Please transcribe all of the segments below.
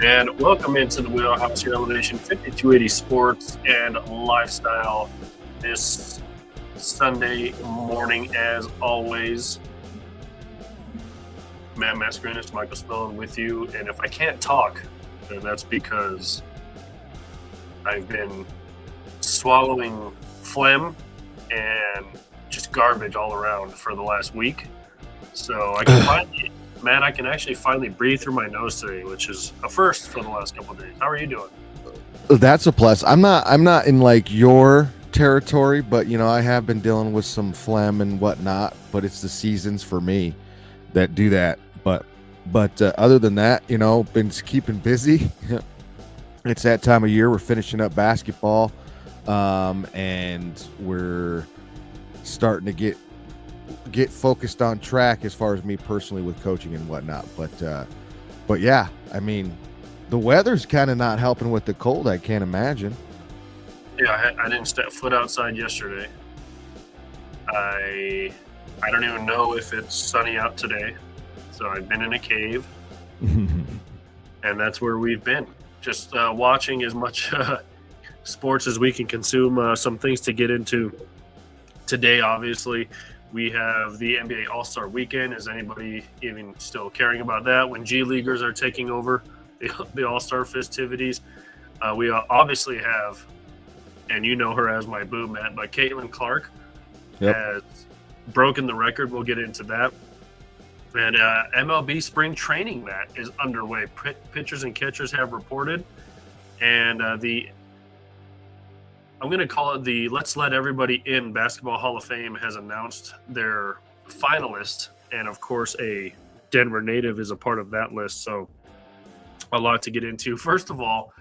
And welcome into the Wheelhouse, your elevation 5280 sports and lifestyle this Sunday morning. As always, Matt Mascarenas, Michael Spillane with you. And if I can't talk, then that's because I've been swallowing phlegm and just garbage all around for the last week. So I can actually finally breathe through my nose today, which is a first for the last couple of days. How are you doing? That's a plus. I'm not in like your territory, but I have been dealing with some phlegm and whatnot, but it's the seasons for me that do that. But other than that, been keeping busy. It's that time of year. We're finishing up basketball, and we're starting to get focused on track as far as me personally with coaching and whatnot. But yeah, I mean, the weather's kind of not helping with the cold. I can't imagine. Yeah, I didn't step foot outside yesterday. I don't even know if it's sunny out today. So I've been in a cave, and that's where we've been. Just watching as much sports as we can consume. Some things to get into today, obviously. We have the NBA All-Star Weekend. Is anybody even still caring about that when G Leaguers are taking over the All-Star festivities? We obviously have, and you know her as my boo, Matt, but Caitlin Clark has broken the record. We'll get into that. And MLB Spring Training, Matt, is underway. Pitchers and catchers have reported. And I'm going to call it the Let's Let Everybody In Basketball Hall of Fame has announced their finalist. And, of course, a Denver native is a part of that list. So a lot to get into. First of all,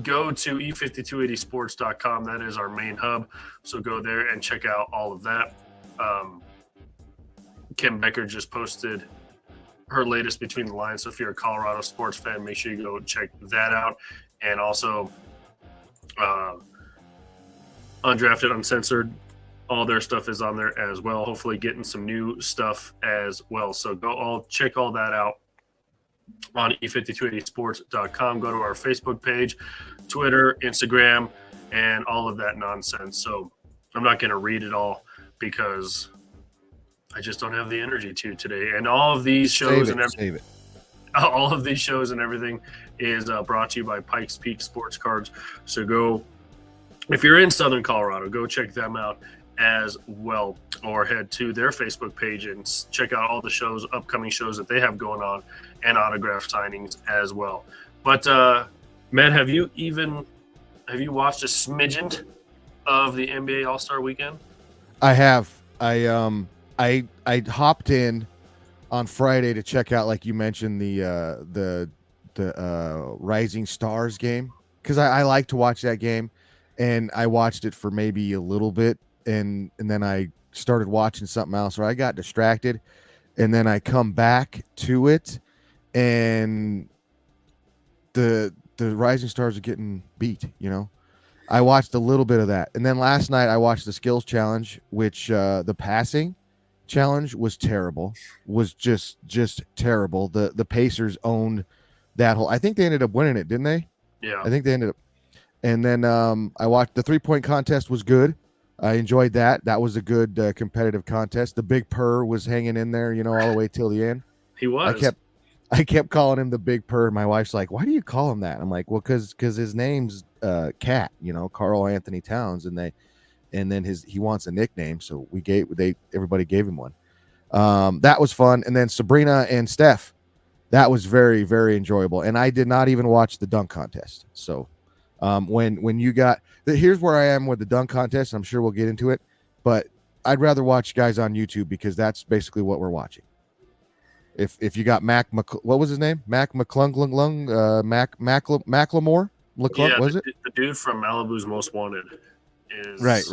go to e5280sports.com. That is our main hub. So go there and check out all of that. Kim Becker just posted her latest Between the Lines. So if you're a Colorado sports fan, make sure you go check that out. And also Undrafted, Uncensored, all their stuff is on there as well. Hopefully getting some new stuff as well. So go check all that out on e5280sports.com. Go to our Facebook page, Twitter, Instagram, and all of that nonsense. So I'm not going to read it all because I just don't have the energy to today. And all of these shows all of these shows and everything is brought to you by Pikes Peak Sports Cards. So go, if you're in Southern Colorado, go check them out as well, or head to their Facebook page and check out all the upcoming shows that they have going on, and autograph signings as well. But Matt, have you watched a smidgen of the NBA All-Star Weekend? I have. I hopped in on Friday to check out, like you mentioned, the Rising Stars game, because I like to watch that game, and I watched it for maybe a little bit, and then I started watching something else, or I got distracted, and then I come back to it, and the Rising Stars are getting beat. I watched a little bit of that, and then last night I watched the skills challenge, which the passing challenge was terrible. Was just terrible. The Pacers owned that whole. I think they ended up winning it, didn't they? Yeah, I think they ended up. And then I watched the 3-point contest. Was good. I enjoyed that. That was a good competitive contest. The Big Purr was hanging in there, all the way till the end. He was. I kept calling him the Big Purr. My wife's like, "Why do you call him that?" I'm like, "Well, because his name's Cat, Carl Anthony Towns, and then he wants a nickname, so everybody gave him one." That was fun. And then Sabrina and Steph, that was very, very enjoyable. And I did not even watch the dunk contest. So when you got here's where I am with the dunk contest. I'm sure we'll get into it, but I'd rather watch guys on YouTube, because that's basically what we're watching. If you got what was his name? Mac McClung, Macklemore? Yeah, was it? The dude from Malibu's Most Wanted is Right.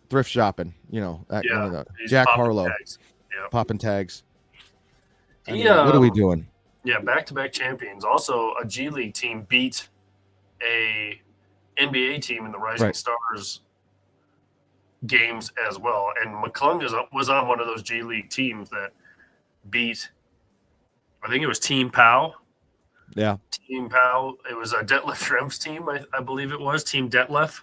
Thrift shopping, that one of the Jack Harlow, popping tags. What are we doing? Yeah, back-to-back champions. Also, a G League team beat a NBA team in the Rising Stars games as well. And McClung was on one of those G League teams that beat, I think it was Team Pow, Yeah. Team Pal. It was a Detlef Schrempf's team, I believe it was Team Detlef.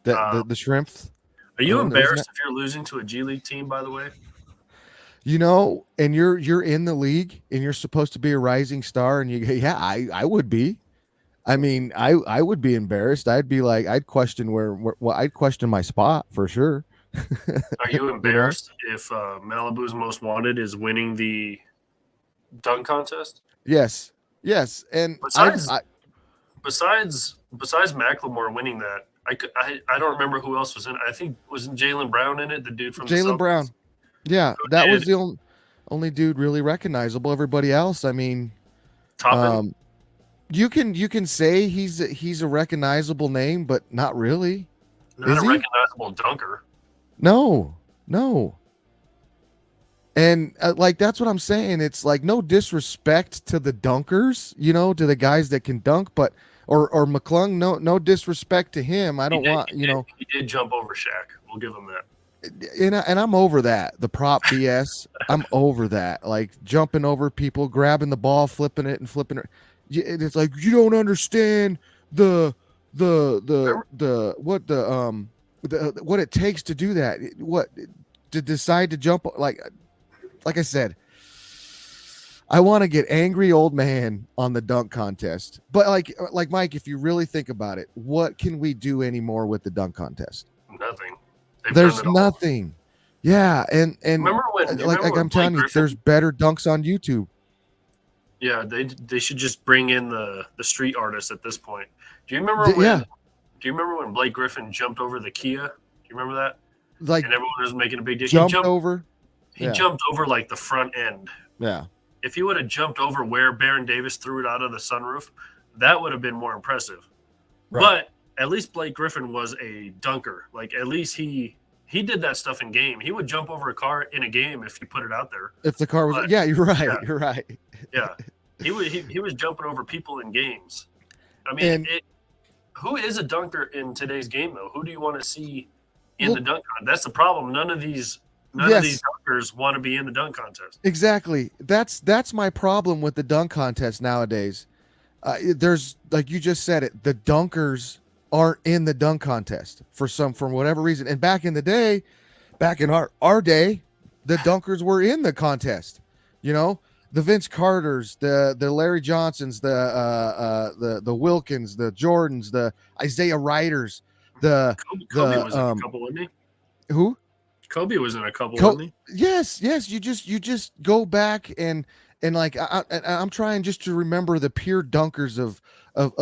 The shrimps. Are you Wasn't embarrassed that, if you're losing to a G League team? By the way, and you're in the league and you're supposed to be a rising star, and I would be. I mean, I would be embarrassed. I'd be like, I'd question I'd question my spot for sure. are you You know? embarrassed if Malibu's Most Wanted is winning the dunk contest? Yes. Yes. And Besides, besides Macklemore winning that, I don't remember who else was in it. I think wasn't Jaylen Brown in it, the dude from the Jaylen Celtics? Brown. Yeah, Who that was did the only dude really recognizable. Everybody else, I mean, Toppin? you can say he's a recognizable name, but not really. Not Is a he? recognizable dunker. No, no. And like that's what I'm saying. It's like no disrespect to the dunkers, to the guys that can dunk, but or McClung, no disrespect to him. I don't want, He did jump over Shaq. We'll give him that. and I'm over that. The prop BS. I'm over that. Like jumping over people, grabbing the ball, flipping it and flipping it. It's like you don't understand what it takes to do that. What to decide to jump like I said, I want to get angry old man on the dunk contest. But like Mike, if you really think about it, what can we do anymore with the dunk contest? Nothing. They've There's done it all. nothing. Yeah, and Remember when I'm telling you, there's better dunks on YouTube. Yeah, they should just bring in the street artists at this point. Do you remember when Blake Griffin jumped over the Kia? Do you remember that? Like And everyone was making a big deal. jumped over. He jumped over like the front end. Yeah. If he would have jumped over where Baron Davis threw it out of the sunroof, that would have been more impressive. Right. But at least Blake Griffin was a dunker. Like at least he did that stuff in game. He would jump over a car in a game if you put it out there. If the car was, But, yeah, you're right. yeah. You're right. Yeah, he was jumping over people in games. I mean, who is a dunker in today's game though? Who do you want to see in the dunk contest? That's the problem. None of these dunkers want to be in the dunk contest. Exactly. That's my problem with the dunk contest nowadays. There's like you just said it. The dunkers aren't in the dunk contest for whatever reason. And back in the day, back in our day, the dunkers were in the contest. The Vince Carters, the Larry Johnsons, the Wilkins, the Jordans, the Isaiah Ryders, Kobe was in a couple, wasn't he? Who? Kobe was in a couple, wasn't he? Yes. You just go back and like I'm trying just to remember the pure dunkers of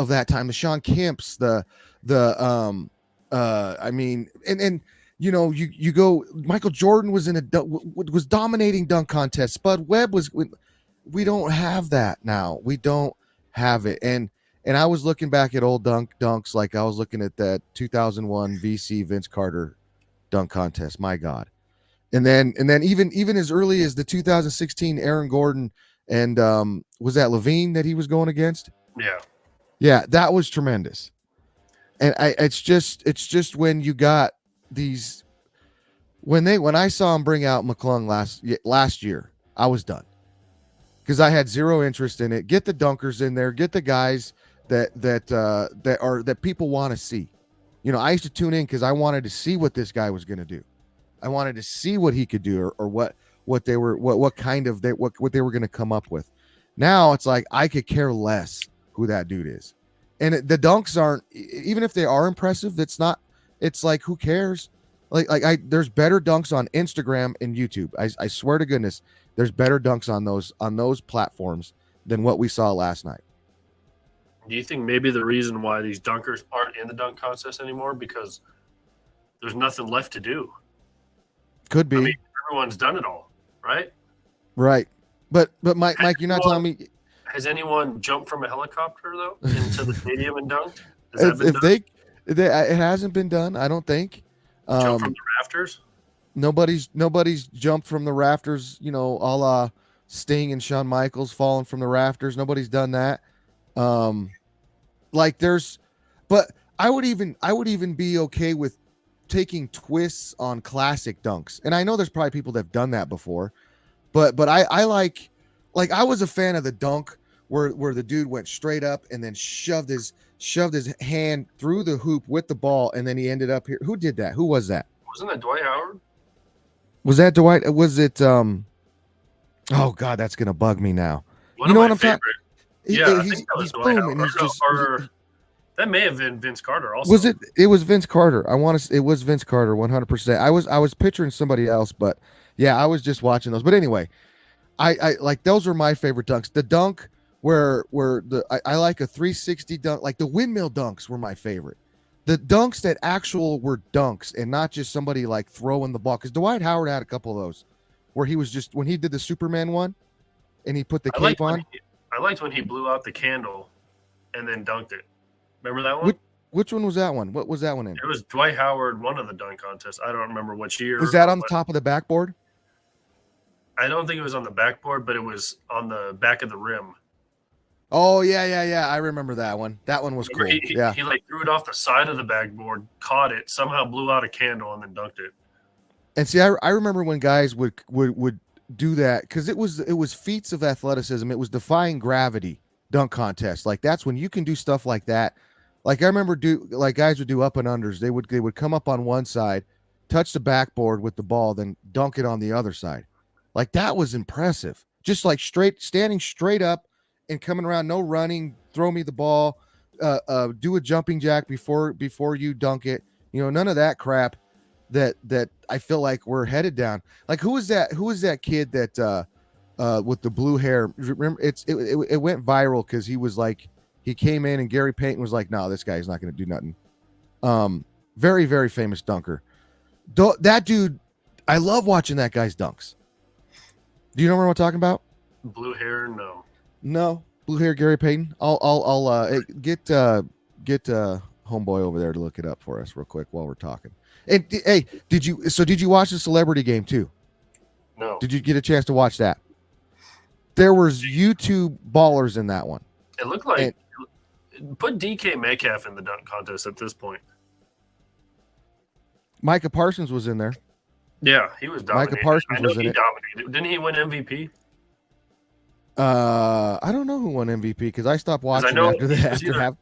that time. The Sean Kemps, I mean, and you go. Michael Jordan was was dominating dunk contest. Spud Webb was. We don't have that now. We don't have it. And I was looking back at old dunks, like I was looking at that 2001 VC Vince Carter dunk contest. My God. And then even as early as the 2016 Aaron Gordon and was that Levine that he was going against? Yeah, that was tremendous. And it's just when you got these when I saw him bring out McClung last year, I was done. Because I had zero interest in it. Get the dunkers in there. Get the guys that people want to see. I used to tune in because I wanted to see what this guy was going to do. I wanted to see what he could do, or what they were, what they were going to come up with. Now it's like I could care less who that dude is, and the dunks aren't. Even if they are impressive, it's not. It's like who cares? There's better dunks on Instagram and YouTube. I swear to goodness. There's better dunks on those platforms than what we saw last night. Do you think maybe the reason why these dunkers aren't in the dunk contest anymore because there's nothing left to do? Could be. I mean, everyone's done it all, right? Right. But Mike, you're not telling me. Has anyone jumped from a helicopter though into the stadium and dunked? Has that been done? It hasn't been done. I don't think. Jump from the rafters. Nobody's jumped from the rafters, a la Sting and Shawn Michaels falling from the rafters. Nobody's done that. But I would even be okay with taking twists on classic dunks. And I know there's probably people that have done that before, but I like I was a fan of the dunk where the dude went straight up and then shoved his hand through the hoop with the ball, and then he ended up here. Who did that? Who was that? Wasn't that Dwight Howard? Was that Dwight? Was it oh God, that's gonna bug me now. One you know of what I'm my talking? favorite. Yeah, I think that was Dwight Howard. He's just, or that may have been Vince Carter also. was it? It was Vince Carter. I want to. It was Vince Carter, 100%. I was picturing somebody else, but yeah, I was just watching those. But anyway, I like those were my favorite dunks. The dunk where I like a 360 dunk, like the windmill dunks were my favorite. The dunks that actual were dunks and not just somebody like throwing the ball. Because Dwight Howard had a couple of those where he was just when he did the Superman one and he put the cape on. I liked when he blew out the candle and then dunked it. Remember that one? Which one was that one? What was that one in? It was Dwight Howard, one of the dunk contests. I don't remember which year. Was that on the top of the backboard? I don't think it was on the backboard, but it was on the back of the rim. Oh, yeah. I remember that one. That one was cool. He like threw it off the side of the backboard, caught it, somehow blew out a candle, and then dunked it. And see, I remember when guys would do that because it was feats of athleticism. It was defying gravity dunk contest. Like that's when you can do stuff like that. Like I remember guys would do up and unders. They would come up on one side, touch the backboard with the ball, then dunk it on the other side. Like that was impressive. Just like standing straight up and coming around, no running, throw me the ball, do a jumping jack before you dunk it. You know, none of that crap that I feel like we're headed down. Like who is that kid that with the blue hair? Remember it went viral because he was like he came in and Gary Payton was like, no, this guy's not going to do nothing. Very, very famous dunker. That dude, I love watching that guy's dunks. Do you know what I'm talking about? Blue hair, no blue hair Gary Payton. I'll get homeboy over there to look it up for us real quick while we're talking. And hey, did you watch the celebrity game too? No. Did you get a chance to watch that? There was YouTube ballers in that one. It looked like put DK Metcalf in the dunk contest at this point. Micah Parsons was in there. Yeah, he was dominating. Micah Parsons was in it. Dominated. Didn't he win MVP? I don't know who won MVP because I stopped watching after that.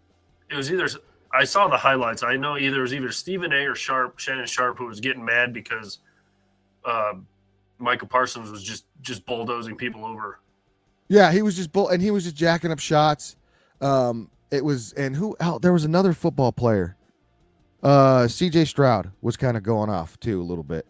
It was either I saw the highlights. I know it was either Stephen A. or Shannon Sharp who was getting mad because Micah Parsons was just bulldozing people over. Yeah, he was just jacking up shots. There was another football player. CJ Stroud was kind of going off too a little bit.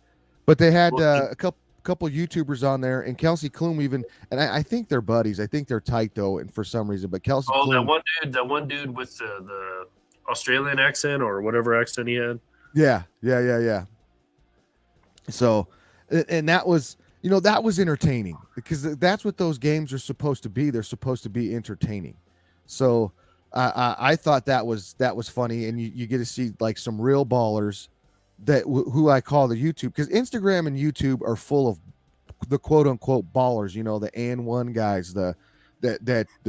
But they had a couple YouTubers on there, and Kelsey Klum even, and I think they're buddies. I think they're tight though, and for some reason. But Kelsey Klum, that one dude with the Australian accent or whatever accent he had. Yeah. So, and that was entertaining because that's what those games are supposed to be. They're supposed to be entertaining. So, I thought that was funny, and you get to see like some real ballers who I call the YouTube, because Instagram and YouTube are full of the quote unquote ballers, you know, the AN1 guys, the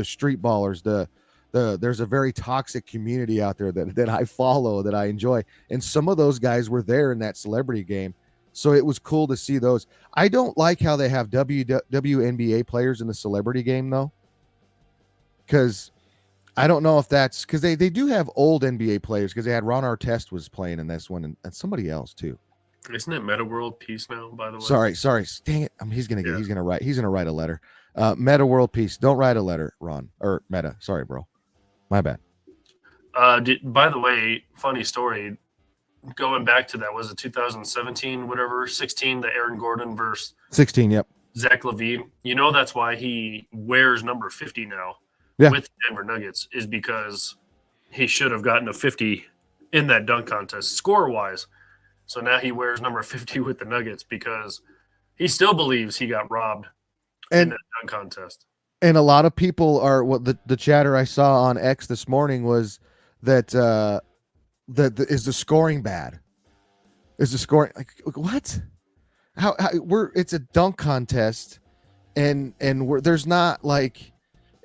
street ballers, there's a very toxic community out there that I follow, that I enjoy. And some of those guys were there in that celebrity game. So it was cool to see those. I don't like how they have WNBA players in the celebrity game though. Cause I don't know if that's because they do have old NBA players, because they had Ron Artest was playing in this one and somebody else too. Isn't it Meta World Peace now, by the way? Sorry. Dang it. He's gonna write a letter. Meta World Peace. Don't write a letter, Ron. Or Meta. Sorry, bro. My bad. By the way, funny story. Going back to that, was it 2017, whatever, 16, the Aaron Gordon versus 16, yep. Zach LaVine. You know that's why he wears number 50 now. Yeah. With Denver Nuggets, is because he should have gotten a 50 in that dunk contest score-wise. So now he wears number 50 with the Nuggets because he still believes he got robbed in that dunk contest. And a lot of people are, what the chatter I saw on X this morning was that is the scoring bad? Is the scoring like what? How it's a dunk contest, and there's not like.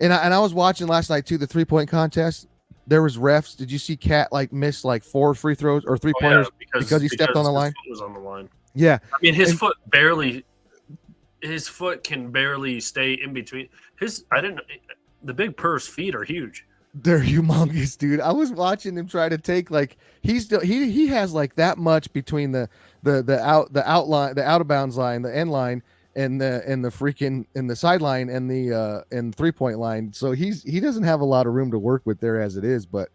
And I was watching last night too, the 3-point contest. There was refs. Did you see Cat like miss like 4 free throws or 3-pointers because he stepped on the line? Foot was on the line. Yeah, I mean his foot can barely stay in between. the big purse feet are huge. They're humongous, dude. I was watching him try to take like he has like that much between the outline, the out of bounds line, the end line, and the freaking in the sideline and the 3-point line. So he doesn't have a lot of room to work with there as it is. But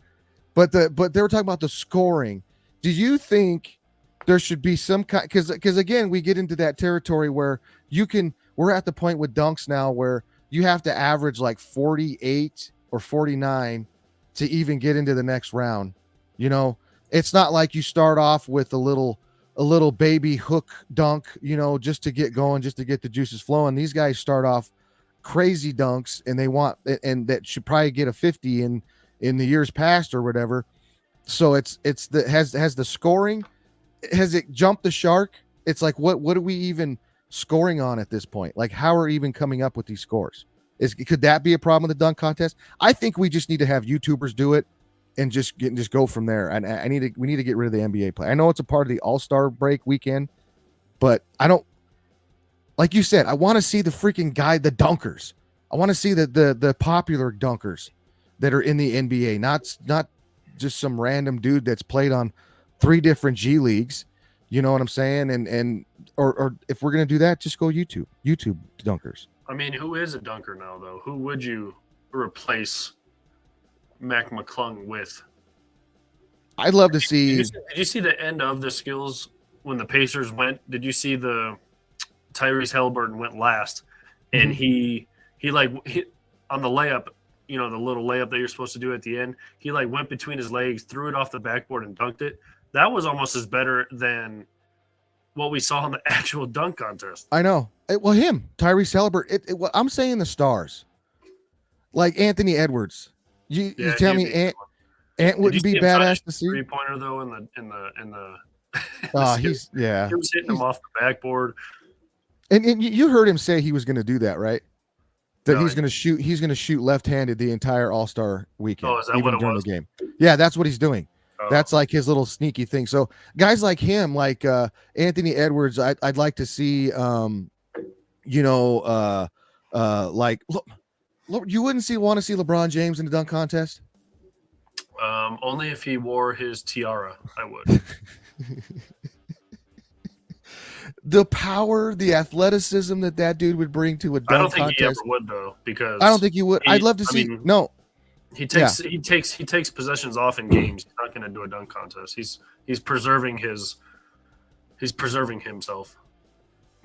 they were talking about the scoring. Do you think there should be some kind? Because again, we get into that territory where we're at the point with dunks now where you have to average like 48 or 49 to even get into the next round. You know, it's not like you start off with a little baby hook dunk, you know, just to get going, just to get the juices flowing. These guys start off crazy dunks and that should probably get a 50 in the years past or whatever. So has the scoring, has it jumped the shark? It's like, what are we even scoring on at this point? Like, how are we even coming up with these scores? Could that be a problem with the dunk contest? I think we just need to have YouTubers do it and just go from there. And we need to get rid of the NBA play. I know it's a part of the All-Star break weekend, but I don't, like you said, I want to see the freaking the dunkers. I want to see the popular dunkers that are in the NBA, not just some random dude that's played on 3 different G leagues. You know what I'm saying? And or if we're gonna do that, just go YouTube dunkers. I mean, who is a dunker now, though? Who would you replace Mac McClung with? I'd love to see. Did you see the end of the skills when the Pacers went? Did you see the Tyrese Halliburton went last, and he on the layup, you know, the little layup that you're supposed to do at the end, he like went between his legs, threw it off the backboard, and dunked it. That was almost as better than what we saw in the actual dunk contest. I know. Tyrese Halliburton. I'm saying the stars, like Anthony Edwards. You tell me Ant wouldn't be badass to see. 3-pointer though in the he's he was hitting him off the backboard. And you heard him say he was going to do that, right? That he's going to shoot left-handed the entire All-Star weekend. Oh, is that what it was? The game. Yeah, that's what he's doing. Oh. That's like his little sneaky thing. So guys like him, like Anthony Edwards, I'd like to see, like look, you wouldn't want to see LeBron James in the dunk contest. Only if he wore his tiara, I would. The power, the athleticism that dude would bring to a dunk contest. I don't think he ever would, though, because I don't think he would. I'd love to see. No, he takes possessions off in games. He's not going to do a dunk contest. He's preserving himself.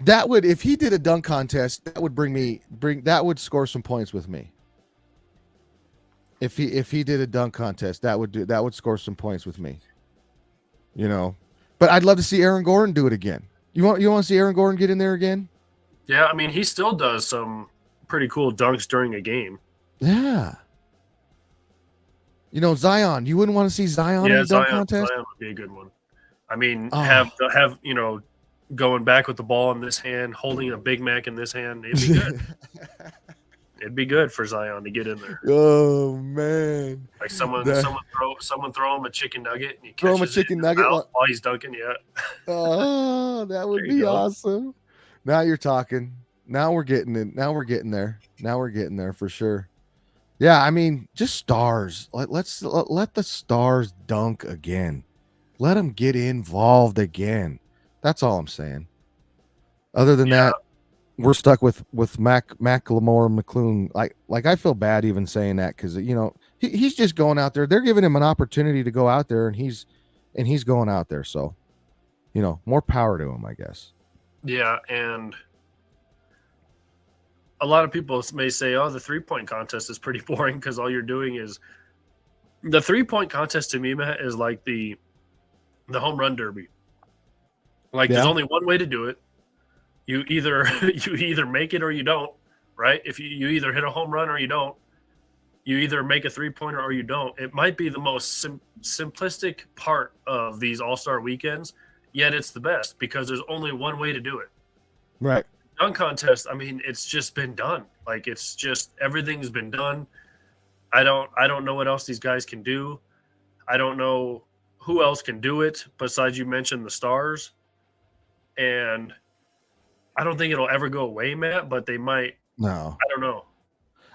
That would, if he did a dunk contest, that would that would score some points with me. If he did a dunk contest, that would score some points with me. You know, but I'd love to see Aaron Gordon do it again. You want to see Aaron Gordon get in there again? Yeah, I mean, he still does some pretty cool dunks during a game. Yeah. You know, Zion. You wouldn't want to see Zion in a dunk contest? Zion would be a good one. I mean, have you know, going back with the ball in this hand, holding a Big Mac in this hand, it'd be good. It'd be good for Zion to get in there. Oh man! Like someone throw him a chicken nugget and he throw him a chicken nugget while he's dunking. Yeah. Oh, that would be awesome. Now you're talking. Now we're getting it. Now we're getting there. Now we're getting there for sure. Yeah, I mean, just stars. Let the stars dunk again. Let them get involved again. That's all I'm saying. Other than that, we're stuck with Macklemore McClung. Like I feel bad even saying that because you know he's just going out there. They're giving him an opportunity to go out there, and he's going out there. So, you know, more power to him, I guess. Yeah, and a lot of people may say, "Oh, the 3-point contest is pretty boring because all you're doing is the 3-point contest." To me, Matt, is like the home run derby. Like there's only one way to do it. You either make it or you don't, right? If you either hit a home run or you don't, you either make a 3-pointer or you don't. It might be the most simplistic part of these All-Star weekends, yet it's the best because there's only one way to do it. Right. Dunk contest, I mean, it's just been done. Like it's just everything's been done. I don't know what else these guys can do. I don't know who else can do it besides you mentioned the stars. And I don't think it'll ever go away, Matt, but they might. No. I don't know.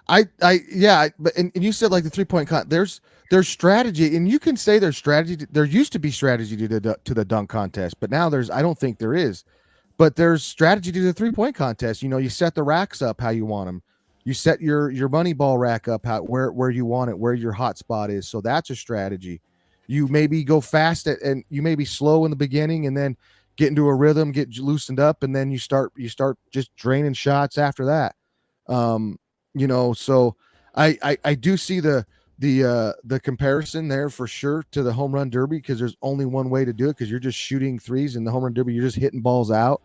but and you said like the 3-point there's strategy, and you can say there's strategy. There used to be strategy to the dunk contest, but now I don't think there is. But there's strategy to the 3-point contest. You set the racks up how you want them. You set your money ball rack up where you want it, where your hot spot is. So that's a strategy. You maybe go fast and you maybe slow in the beginning, and then get into a rhythm, get loosened up, and then you start just draining shots after that. So I do see the comparison there for sure to the home run derby, because there's only one way to do it, because you're just shooting threes. In the home run derby, you're just hitting balls out.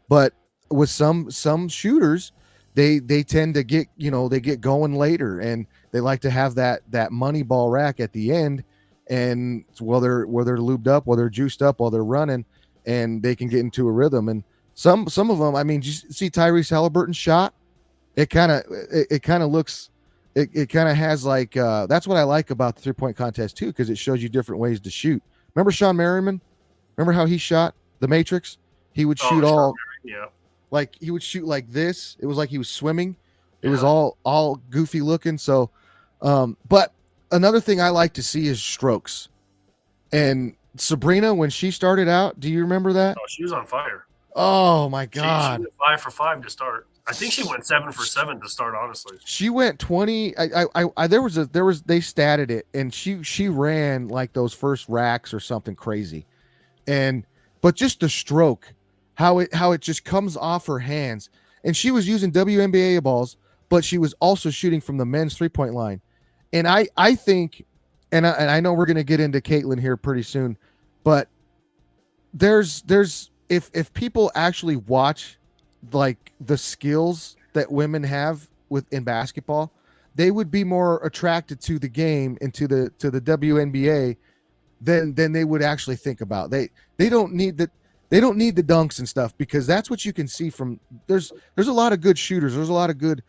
But with some shooters, they tend to get they get going later, and they like to have that money ball rack at the end, and while they're lubed up, while they're juiced up, while they're running, and they can get into a rhythm. And some of them, I mean, you see Tyrese Halliburton's shot. It kind of looks, it kind of has like that's what I like about the 3-point contest too, because it shows you different ways to shoot. Remember Sean Merriman? Remember how he shot the Matrix? He would shoot like he would shoot like this. It was like he was swimming. It was all goofy looking. So, but another thing I like to see is strokes. And Sabrina, when she started out, do you remember that? Oh, she was on fire. Oh my God! She went 5 for 5 to start. I think she went 7 for 7 to start. Honestly, she went 20. They statted it, and she ran like those first racks or something crazy, but just the stroke, how it just comes off her hands, and she was using WNBA balls, but she was also shooting from the men's 3-point line, and I think, and I know we're gonna get into Caitlin here pretty soon, but there's if people actually watch like the skills that women have in basketball, they would be more attracted to the game and to the WNBA than they would actually think about. They don't need the dunks and stuff, because that's what you can see from there's a lot of good shooters. There's a lot of good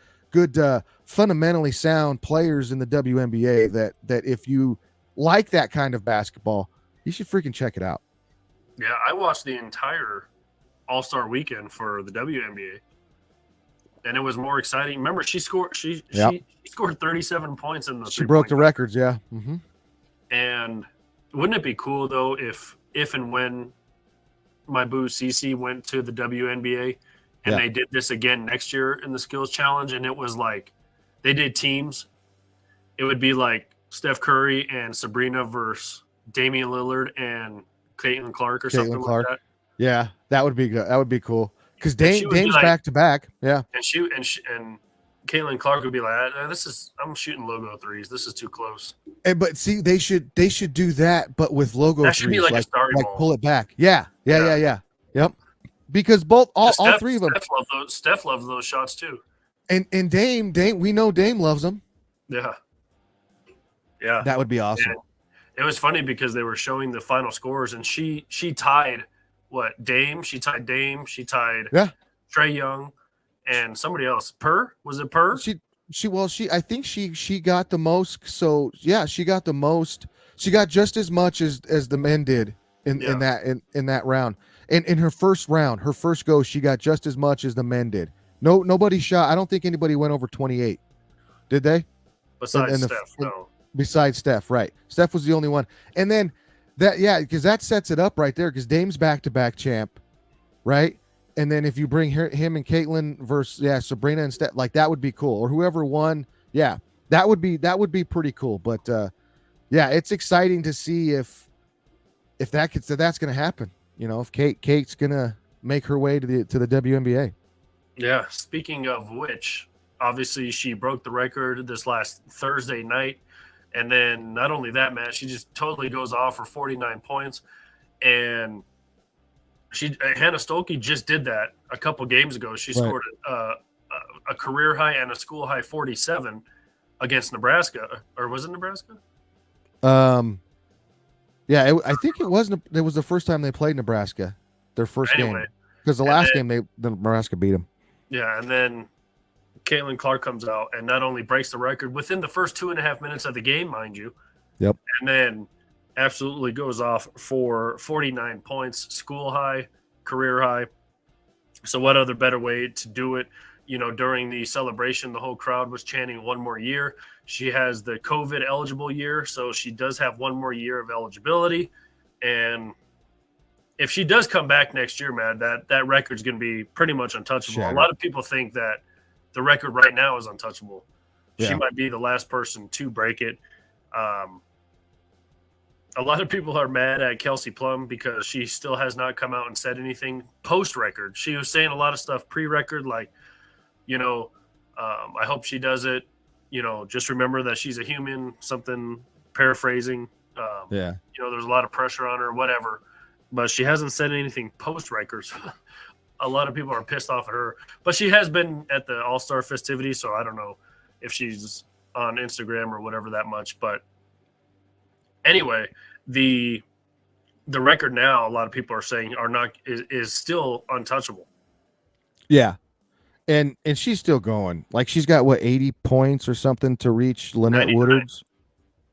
fundamentally sound players in the WNBA that if you like that kind of basketball, you should freaking check it out. Yeah, I watched the entire All-Star weekend for the WNBA, and it was more exciting. Remember, she scored 37 points in the. She broke the records, yeah. Mm-hmm. And wouldn't it be cool though if and when my boo Cece went to the WNBA and they did this again next year in the skills challenge, and it was like they did teams. It would be like Steph Curry and Sabrina versus Damian Lillard and Caitlin Clark or something like that. Yeah, that would be good. That would be cool, because Dame's back to back. Yeah, and Caitlin Clark would be like, I'm shooting logo threes. This is too close. But see, they should do that, but with logo that should threes, be like a starting ball. Pull it back. Yeah. Yep. Because all three of them. Steph loves those shots too. And Dame, we know Dame loves them. Yeah. That would be awesome. And it was funny because they were showing the final scores, and she tied Dame. She tied Trae Young and somebody else. Was it Purr? I think she got the most. So yeah, she got the most. She got just as much as the men did in that round. And in her first round, her first go, she got just as much as the men did. Nobody shot. I don't think anybody went over 28. Did they? Besides Steph, no. Besides Steph, right? Steph was the only one. And then because that sets it up right there, because Dame's back-to-back champ, right? And then if you bring him and Caitlin versus Sabrina and Steph, like that would be cool. Or whoever won, that would be pretty cool. But it's exciting to see if that's going to happen. If Kate's going to make her way to the WNBA. Yeah. Speaking of which, obviously she broke the record this last Thursday night. And then not only that, man, she just totally goes off for 49 points. And Hannah Stolke just did that a couple games ago. She scored a career high and a school high 47 against Nebraska. Or was it Nebraska? I think it was the first time they played Nebraska, their first game. Because the last game the Nebraska beat them. Yeah, and then Caitlin Clark comes out and not only breaks the record within the first 2.5 minutes of the game, mind you. Yep. And then absolutely goes off for 49 points, school high, career high. So what other better way to do it? during the celebration, the whole crowd was chanting 1 more year. She has the COVID eligible year, so she does have 1 more year of eligibility. And if she does come back next year, man, that record's going to be pretty much untouchable. Shattered. A lot of people think that the record right now is untouchable. She Yeah. might be the last person to break it. A lot of people are mad at Kelsey Plum because she still has not come out and said anything post-record. She was saying a lot of stuff pre-record, like, I hope she does it. Just remember that she's a human, something paraphrasing. Yeah. There's a lot of pressure on her, whatever. But she hasn't said anything post-records. A lot of people are pissed off at her. But she has been at the All-Star festivities, so I don't know if she's on Instagram or whatever that much. But anyway, the record now, a lot of people are saying is still untouchable. Yeah. And she's still going. Like, she's got, 80 points or something to reach Lynette 99. Woodard's?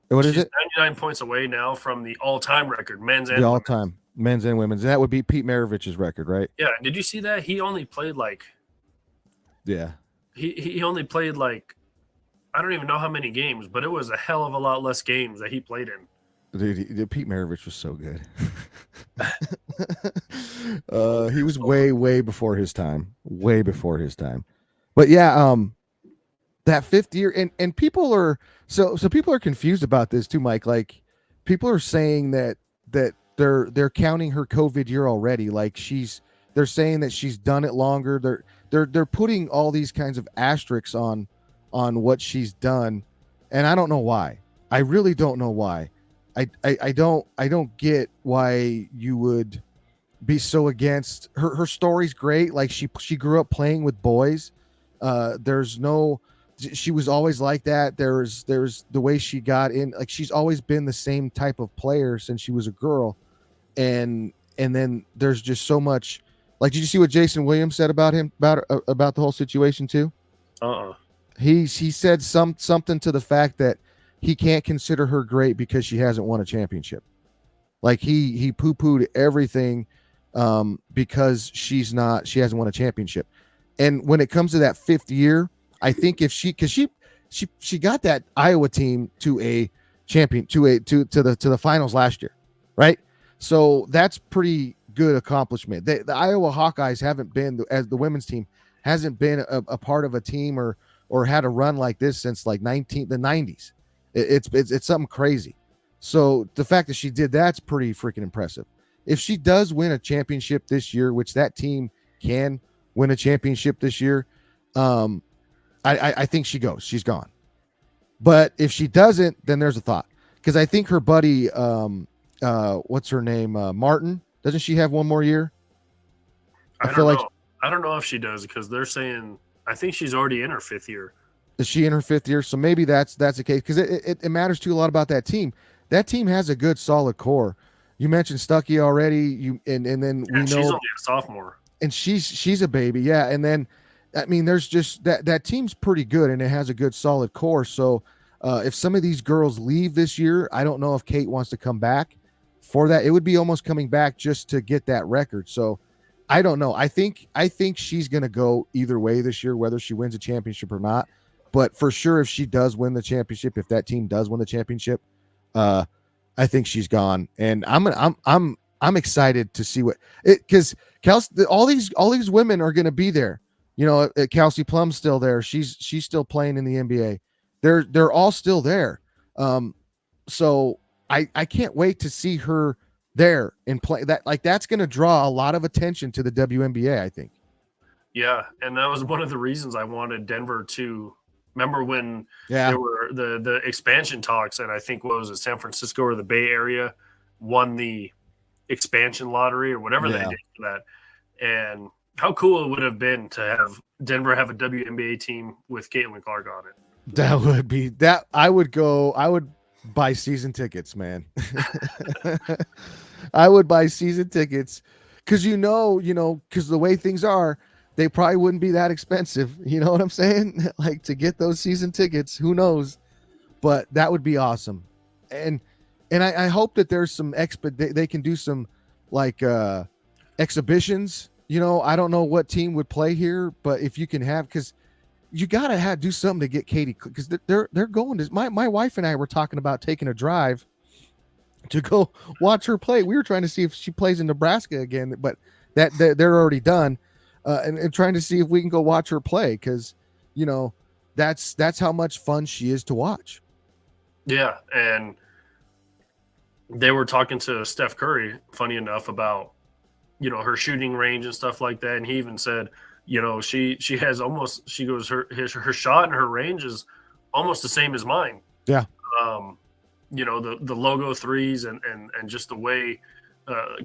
What is She's it? 99 points away now from the all-time record, men's and The women's. all-time men's and women's. And that would be Pete Maravich's record, right? Yeah, did you see that? He only played Yeah. he only played I don't even know how many games, but it was a hell of a lot less games that he played in. Dude, Pete Maravich was so good. He was way before his time. Way before his time. But yeah, that 5th year, and people are so people are confused about this too, Mike. Like, people are saying that they're counting her COVID year already. Like, they're saying that she's done it longer. They're putting all these kinds of asterisks on what she's done, and I don't know why. I really don't know why. I don't get why you would be so against her. Her story's great. Like, she grew up playing with boys. She was always like that. There's the way she got in. Like, she's always been the same type of player since she was a girl. And then there's just so much. Like, did you see what Jason Williams said about him, about the whole situation too? He said something to the fact that he can't consider her great because she hasn't won a championship. Like, he poo-pooed everything because she hasn't won a championship. And when it comes to that 5th year, I think if she got that Iowa team to a champion, to the finals last year, right? So that's pretty good accomplishment. The Iowa Hawkeyes haven't been, as the women's team hasn't been a part of a team or had a run like this since the 90s. It's something crazy. So the fact that she did that's pretty freaking impressive. If she does win a championship this year, which that team can win a championship this year, I think she's gone. But if she doesn't, then there's a thought, because I think her buddy, what's her name, Martin, doesn't she have 1 more year? I don't know if she does, because they're saying, I think she's already in her 5th year. Is she in her 5th year? So maybe that's the case, because it matters too a lot about that team. That team has a good solid core. You mentioned Stuckey already. And then we know she's only a sophomore, and she's a baby, yeah. And then, I mean, there's just that team's pretty good, and it has a good solid core. So if some of these girls leave this year, I don't know if Kate wants to come back for that. It would be almost coming back just to get that record. So I don't know. I think she's going to go either way this year, whether she wins a championship or not. But for sure, if she does win the championship, if that team does win the championship, I think she's gone. And I'm excited to see because all these women are going to be there. Kelsey Plum's still there. She's still playing in the NBA. They're all still there. So I can't wait to see her there and play that. Like, that's going to draw a lot of attention to the WNBA, I think. Yeah, and that was one of the reasons I wanted Denver to. Remember when there were the expansion talks, and I think San Francisco or the Bay Area won the expansion lottery or whatever they did for that. And how cool it would have been to have Denver have a WNBA team with Caitlin Clark on it. That would be that. I would buy season tickets, man. I would buy season tickets because because the way things are, they probably wouldn't be that expensive. You know what I'm saying? Like, to get those season tickets, who knows? But that would be awesome. And I hope that there's some they can do some like exhibitions I don't know what team would play here, but if you can have, because you gotta do something to get Katie, because they're going to my wife and I were talking about taking a drive to go watch her play. We were trying to see if she plays in Nebraska again, but they're already done, and trying to see if we can go watch her play, because that's how much fun she is to watch. Yeah, and they were talking to Steph Curry, funny enough, about her shooting range and stuff like that, and he even said, she has almost, she goes, her shot and her range is almost the same as mine. Yeah. The logo threes and just the way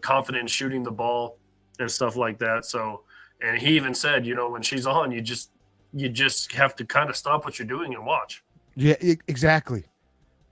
confident shooting the ball and stuff like that. So, and he even said, when she's on, you just have to kind of stop what you're doing and watch. Yeah, exactly.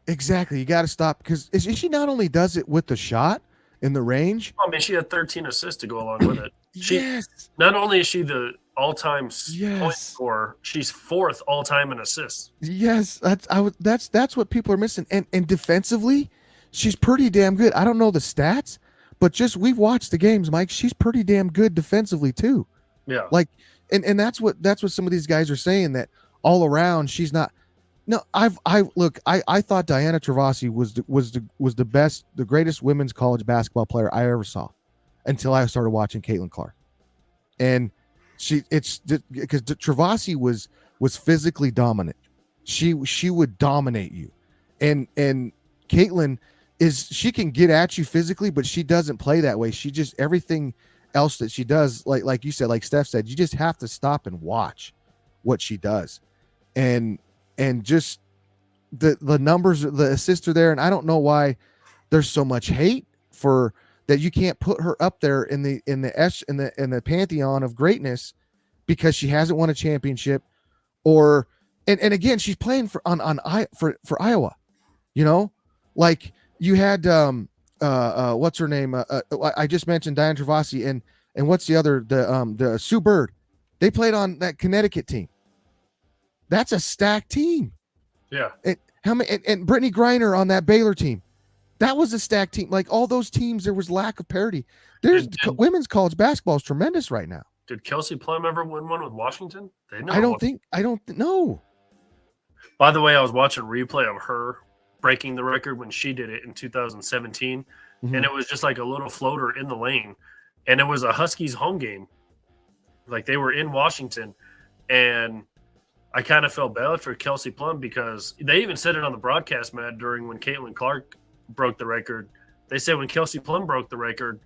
You got to stop, because she not only does it with the shot in the range. I mean, she had 13 assists to go along with it. Yes. Not only is she the all-time point scorer, she's fourth all-time in assists. Yes, that's what people are missing. And defensively, she's pretty damn good. I don't know the stats, but we've watched the games, Mike. She's pretty damn good defensively too. Yeah. Like, and that's what some of these guys are saying, that all around she's not. No, I thought Diana Taurasi was the best, the greatest women's college basketball player I ever saw, until I started watching Caitlin Clark. And it's because Taurasi was physically dominant. She would dominate you, and Caitlin she can get at you physically, but she doesn't play that way. She just, everything else that she does, like you said, like Steph said, you just have to stop and watch what she does, and just the numbers, the assists are there, and I don't know why there's so much hate for that. You can't put her up there in the pantheon of greatness because she hasn't won a championship, or and again, she's playing for Iowa. Like you had what's her name? I just mentioned Diana Taurasi, and what's the other, the Sue Bird. They played on that Connecticut team. That's a stacked team. Yeah. And Brittany Griner on that Baylor team. That was a stacked team. Like, all those teams, there was lack of parity. Women's college basketball is tremendous right now. Did Kelsey Plum ever win one with Washington? I don't know. By the way, I was watching a replay of her breaking the record when she did it in 2017, and it was just like a little floater in the lane, and it was a Huskies home game. Like, they were in Washington, and I kind of felt bad for Kelsey Plum, because they even said it on the broadcast, Matt, during when Caitlin Clark broke the record. They said when Kelsey Plum broke the record,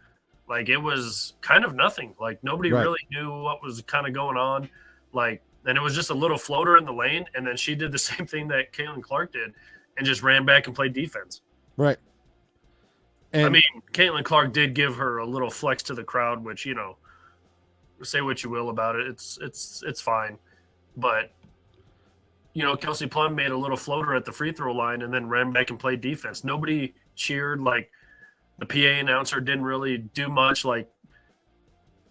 like, it was kind of nothing. Like, nobody really knew what was kind of going on. Like, and it was just a little floater in the lane, and then she did the same thing that Caitlin Clark did and just ran back and played defense. Right. And I mean, Caitlin Clark did give her a little flex to the crowd, which, say what you will about it. It's fine. But Kelsey Plum made a little floater at the free throw line and then ran back and played defense. Nobody cheered. Like, the PA announcer didn't really do much. Like,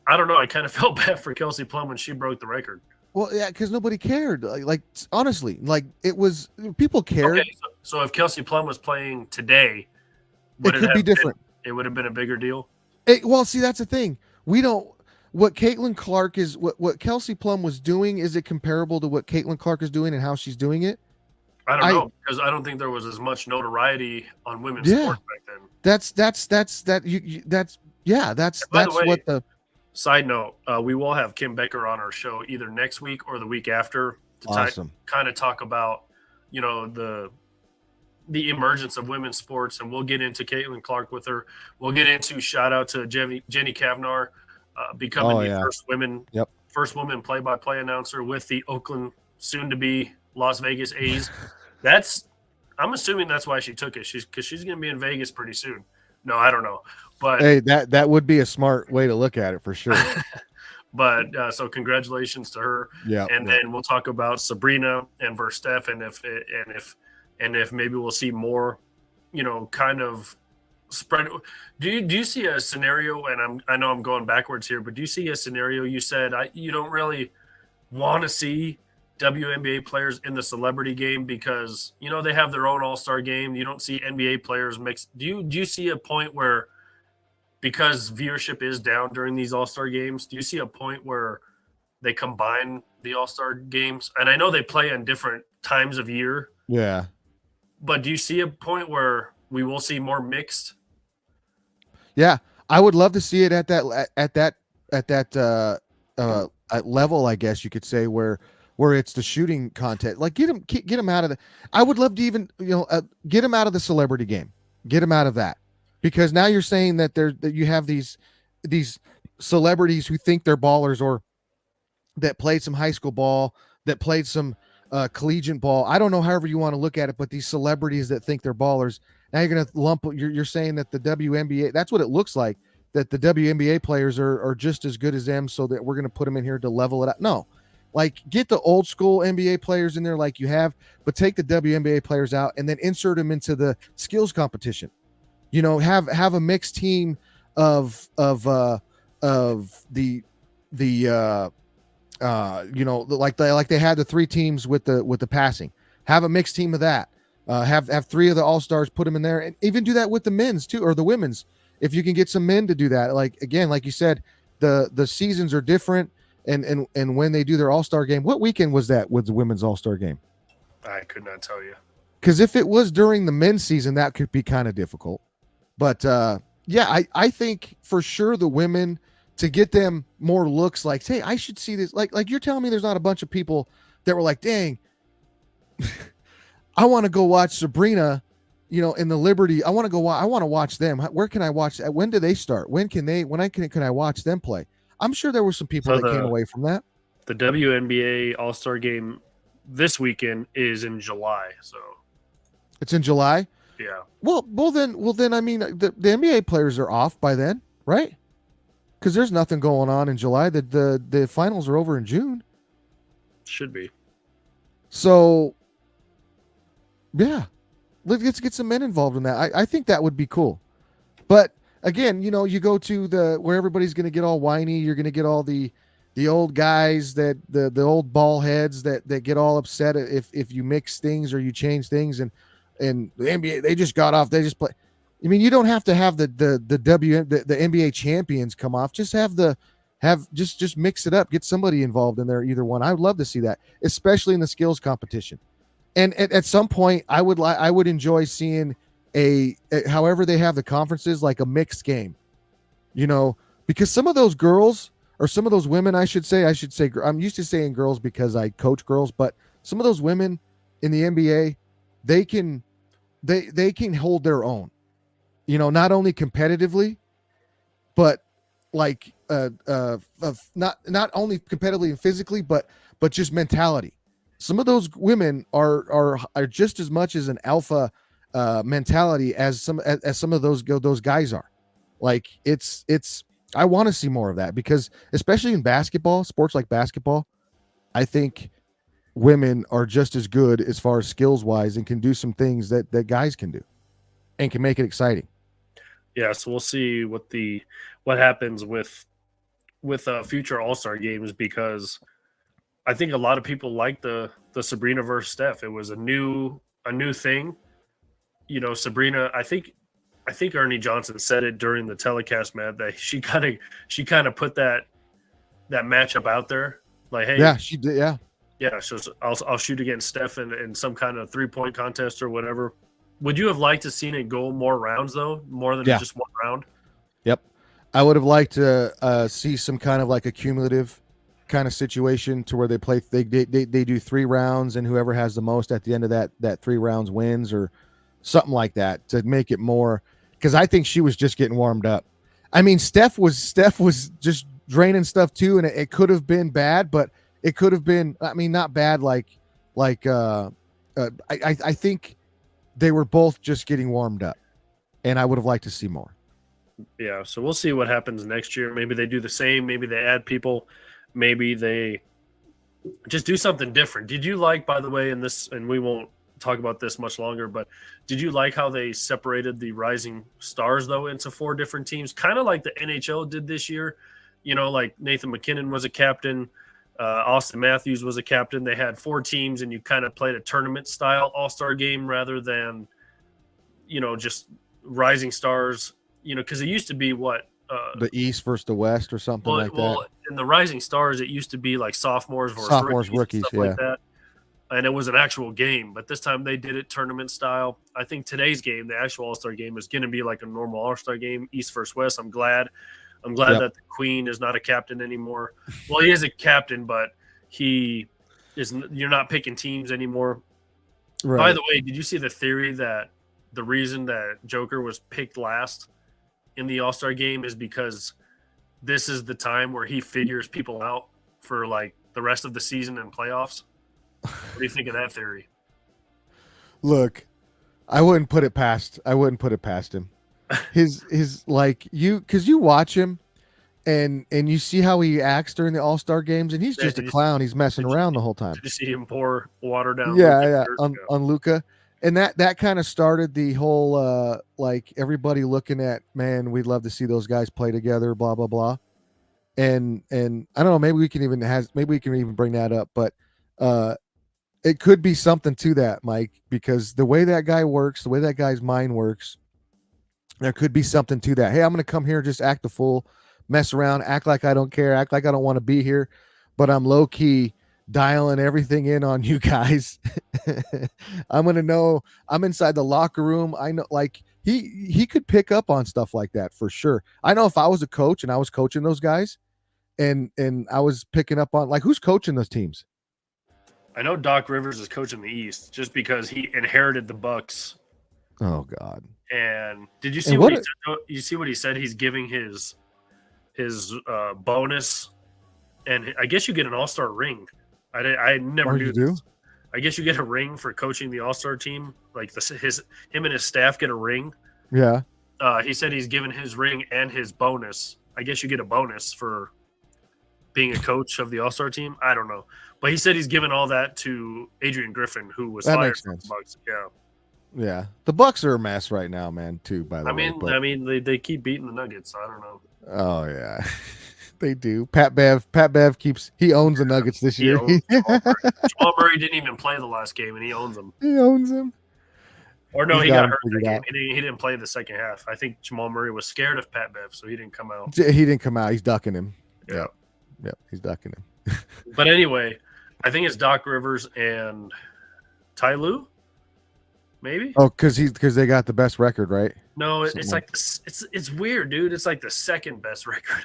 I don't know. I kind of felt bad for Kelsey Plum when she broke the record. Well, yeah, because nobody cared. Like, honestly, like, it was, people cared. Okay, so if Kelsey Plum was playing today, it could be different. It would have been a bigger deal. Well, see, that's the thing. We don't. What Caitlin Clark is, what Kelsey Plum was doing, is it comparable to what Caitlin Clark is doing and how she's doing it? I don't know, because I don't think there was as much notoriety on women's sports back then. That's what the side note. We will have Kim Becker on our show either next week or the week after to kind of talk about the emergence of women's sports, and we'll get into Caitlin Clark with her. We'll get into shout out to Jenny Kavnar. Becoming the first woman play-by-play announcer with the Oakland, soon-to-be Las Vegas A's. I'm assuming that's why she took it. Because she's going to be in Vegas pretty soon. No, I don't know. But hey, that would be a smart way to look at it for sure. But so congratulations to her. Yeah. And then we'll talk about Sabrina and Verstappen, and if maybe we'll see more, kind of spread. Do you see a scenario, and I know I'm going backwards here, but do you see a scenario? You said you don't really want to see WNBA players in the celebrity game because they have their own all-star game. You don't see NBA players mixed. Do you see a point where because viewership is down during these All-Star games, do you see a point where they combine the All-Star games? And I know they play on different times of year, Yeah. but do you see a point where we will see more mixed? Yeah. I would love to see it at that level, I guess you could say, where it's the shooting contest. Like get them out of the. I would love to even get them out of the celebrity game. Get them out of that, because now you're saying that that you have these celebrities who think they're ballers, or that played some high school ball, that played some collegiate ball. I don't know, however you want to look at it, but these celebrities that think they're ballers. Now you're going to lump. You're saying that the WNBA. That's what it looks like. That the WNBA players are just as good as them, so that we're going to put them in here to level it up. No, like get the old school NBA players in there, like you have, but take the WNBA players out and then insert them into the skills competition. Have a mixed team of the like they had the three teams with the passing. Have a mixed team of that. Have three of the all-stars, put them in there, and even do that with the men's too, or the women's. If you can get some men to do that, like you said, the seasons are different, and when they do their all-star game, what weekend was that with the women's all-star game? I could not tell you. Because if it was during the men's season, that could be kind of difficult. But I think for sure the women, to get them more looks like, hey, I should see this. Like you're telling me there's not a bunch of people that were like, dang, I want to go watch Sabrina, in the Liberty. I want to watch them. Where can I watch? When do they start? When can I watch them play? I'm sure there were some people that came away from that. The WNBA All-Star game this weekend is in July. So it's in July. Yeah. Well then, I mean, the NBA players are off by then, right? Because there's nothing going on in July. The finals are over in June. Should be. So, yeah, let's get some men involved in that. I think that would be cool. But again, you go to where everybody's going to get all whiny. You're going to get all the old guys, that the old ball heads that get all upset if you mix things or you change things, and the NBA, they just got off. They just play. I mean, you don't have to have the NBA champions come off. Just just mix it up. Get somebody involved in there. Either one. I would love to see that, especially in the skills competition. And at some point, I would enjoy seeing however they have the conferences, like a mixed game. Because some of those girls, or some of those women, I should say, I'm used to saying girls because I coach girls, but some of those women in the NBA, they can hold their own. Not only competitively, but like not only competitively and physically, but just mentality. Some of those women are just as much as an alpha mentality as some of those guys are. Like it's I want to see more of that, because especially in basketball, sports like basketball, I think women are just as good as far as skills wise, and can do some things that guys can do, and can make it exciting. Yeah, so we'll see what happens with future All-Star games, because I think a lot of people like the Sabrina versus Steph. It was a new thing. Sabrina, I think Ernie Johnson said it during the telecast, Matt, that she kind of put that matchup out there. Like, hey, yeah, she did, yeah. Yeah, so I'll shoot against Steph in some kind of 3-point contest or whatever. Would you have liked to seen it go more rounds, though, more than just one round? Yep, I would have liked to see some kind of like a cumulative kind of situation, to where they do 3 rounds, and whoever has the most at the end of that 3 rounds wins, or something like that, to make it more. Because I think she was just getting warmed up. I mean, Steph was just draining stuff too, and it could have been bad, but it could have been, I mean, not bad I think they were both just getting warmed up, and I would have liked to see more. Yeah, so we'll see what happens next year. Maybe they do the same. Maybe they add people. Maybe they just do something different. Did you like, by the way, and we won't talk about this much longer, but did you like how they separated the rising stars, though, into 4 different teams, kind of like the NHL did this year? Like Nathan McKinnon was a captain, Austin Matthews was a captain. They had 4 teams, and you kind of played a tournament style All-Star game rather than just rising stars. Because it used to be The East versus the West or something like that. Well, in the Rising Stars, it used to be like sophomores versus Sophomores, rookies, rookies, stuff yeah. like that. And it was an actual game, but this time they did it tournament style. I think today's game, the actual All-Star game, is going to be like a normal All-Star game, East versus West. I'm glad Yep. that the Queen is not a captain anymore. Well, he is a captain, but he is. You're not picking teams anymore. Right. By the way, did you see the theory that the reason that Joker was picked last in the All-Star game is because this is the time where he figures people out for like the rest of the season and playoffs? What do you think of that theory? Look, I wouldn't put it past him. His like because you watch him and you see how he acts during the All-Star games, and he's Yeah, just a clown. He's messing around the whole time. Did you see him pour water down? Yeah, on Luca, and that kind of started the whole like everybody looking at, man, we'd love to see those guys play together, blah blah blah, and I don't know, maybe we can even bring that up, but it could be something to that, Mike, because the way that guy works, the way that guy's mind works, there could be something to that. Hey, I'm going to come here, just act a fool, mess around, act like I don't care, act like I don't want to be here, but I'm low key dialing everything in on you guys. I'm going to know I'm inside the locker room. I know, like he could pick up on stuff like that for sure. I know if I was a coach and I was coaching those guys and I was picking up on, like, who's coaching those teams? I know Doc Rivers is coaching the East just because he inherited the Bucks. Oh God! And did you see what he said? You see what he said? He's giving his bonus, and I guess you get an All-Star ring. I never knew this. I guess you get a ring for coaching the All-Star team. Like him and his staff get a ring. Yeah. He said he's given his ring and his bonus. I guess you get a bonus for being a coach of the All-Star team. I don't know. But he said he's given all that to Adrian Griffin, who was fired from the Bucks. Yeah. Yeah. The Bucks are a mess right now, man, too, by the way. I mean, they keep beating the Nuggets, so I don't know. Oh yeah. They do. Pat Bev he owns the Nuggets this year. Jamal Murray didn't even play the last game, and he owns them. He owns them. Or no, he got hurt that game. He didn't play the second half. I think Jamal Murray was scared of Pat Bev, so he didn't come out. He didn't come out. He's ducking him. Yeah. Yep. He's ducking him. But anyway, I think it's Doc Rivers and Ty Lue, maybe. Oh, because they got the best record, right? No, it's like it's weird, dude. It's like the second best record.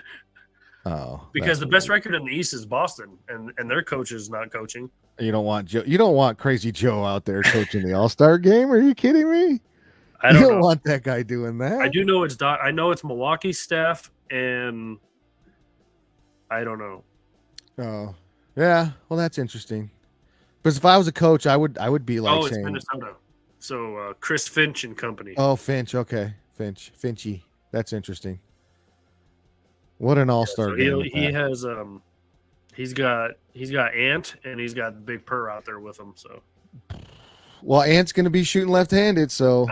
Oh, because the best record in the East is Boston, and their coach is not coaching. You don't want Joe. You don't want Crazy Joe out there coaching the All-Star game. Are you kidding me? I don't know. Want that guy doing that. I do know it's Doc. I know it's Milwaukee's staff, and I don't know. Oh, yeah. Well, that's interesting. Because if I was a coach, I would be like, it's Minnesota. So Chris Finch and company. Oh, Finch. Okay, Finchy. That's interesting. What an All-Star game! He has he's got Ant and he's got Big Purr out there with him. So, well, Ant's going to be shooting left-handed. So,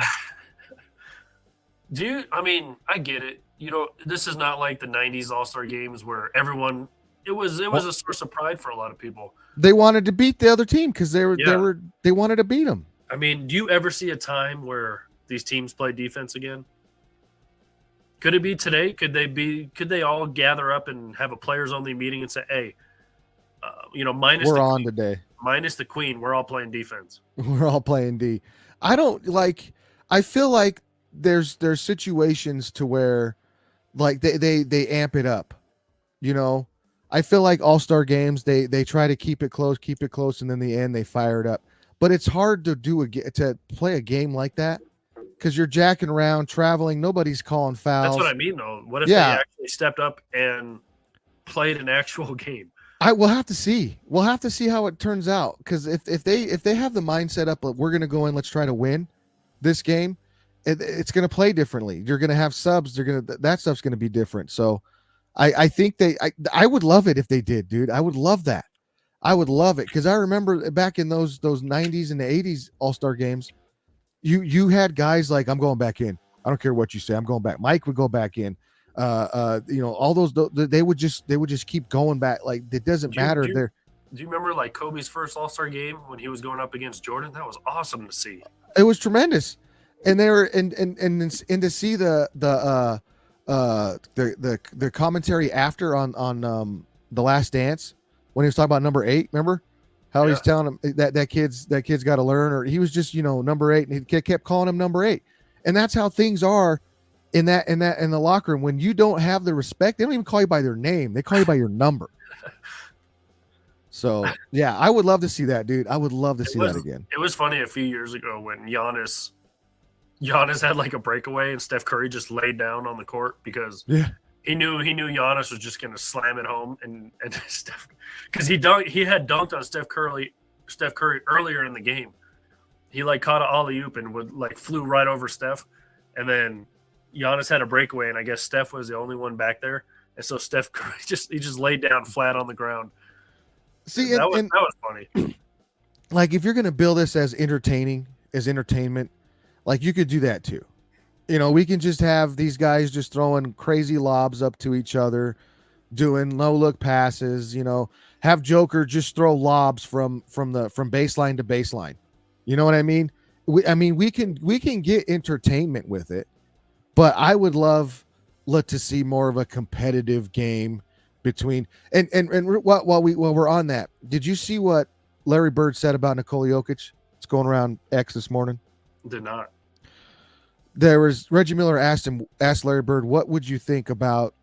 I mean, I get it. You know, this is not like the '90s All-Star games where everyone. It was a source of pride for a lot of people. They wanted to beat the other team because they wanted to beat them. I mean, do you ever see a time where these teams play defense again? Could it be today? Could they all gather up and have a players only meeting and say, "Hey, minus we're on today. Minus the Queen, we're all playing defense. We're all playing D." I feel like there's situations to where like they amp it up. You know, I feel like All-Star games they try to keep it close, and then in the end they fire it up. But it's hard to to play a game like that because you're jacking around, traveling. Nobody's calling fouls. That's what I mean, though. What if they actually stepped up and played an actual game? We'll have to see. We'll have to see how it turns out. Because if they have the mindset up, we're going to go in, let's try to win this game. It's going to play differently. You're going to have subs. That stuff's going to be different. So I think I would love it if they did, dude. I would love that. I would love it because I remember back in those 90s and the 80s All-Star games, you had guys like, I'm going back in. I don't care what you say. I'm going back. Mike would go back in. All those they would just keep going back. Like it doesn't matter. Do you remember like Kobe's first All-Star game when he was going up against Jordan? That was awesome to see. It was tremendous, and they were and to see the the commentary after on The Last Dance when he was talking about number 8. Remember how he's telling him that kid's got to learn, or he was just number 8, and he kept calling him number 8, and that's how things are in the locker room. When you don't have the respect, they don't even call you by their name; they call you by your number. So yeah, I would love to see that, dude. I would love to see that again. It was funny a few years ago when Giannis had like a breakaway and Steph Curry just laid down on the court because he knew Giannis was just gonna slam it home, and Steph, because he had dunked on Steph Curry earlier in the game. He like caught an alley-oop and flew right over Steph, and then Giannis had a breakaway, and I guess Steph was the only one back there, and so Steph Curry just laid down flat on the ground. See, that was funny. Like, if you're gonna build this as entertainment, like, you could do that too. We can just have these guys just throwing crazy lobs up to each other, doing no look passes. Have Joker just throw lobs from baseline to baseline. You know what I mean? We can get entertainment with it, but I would love to see more of a competitive game between and while we're on that. Did you see what Larry Bird said about Nikola Jokic? It's going around X this morning. Did not. There was Reggie Miller asked Larry Bird, what do you think about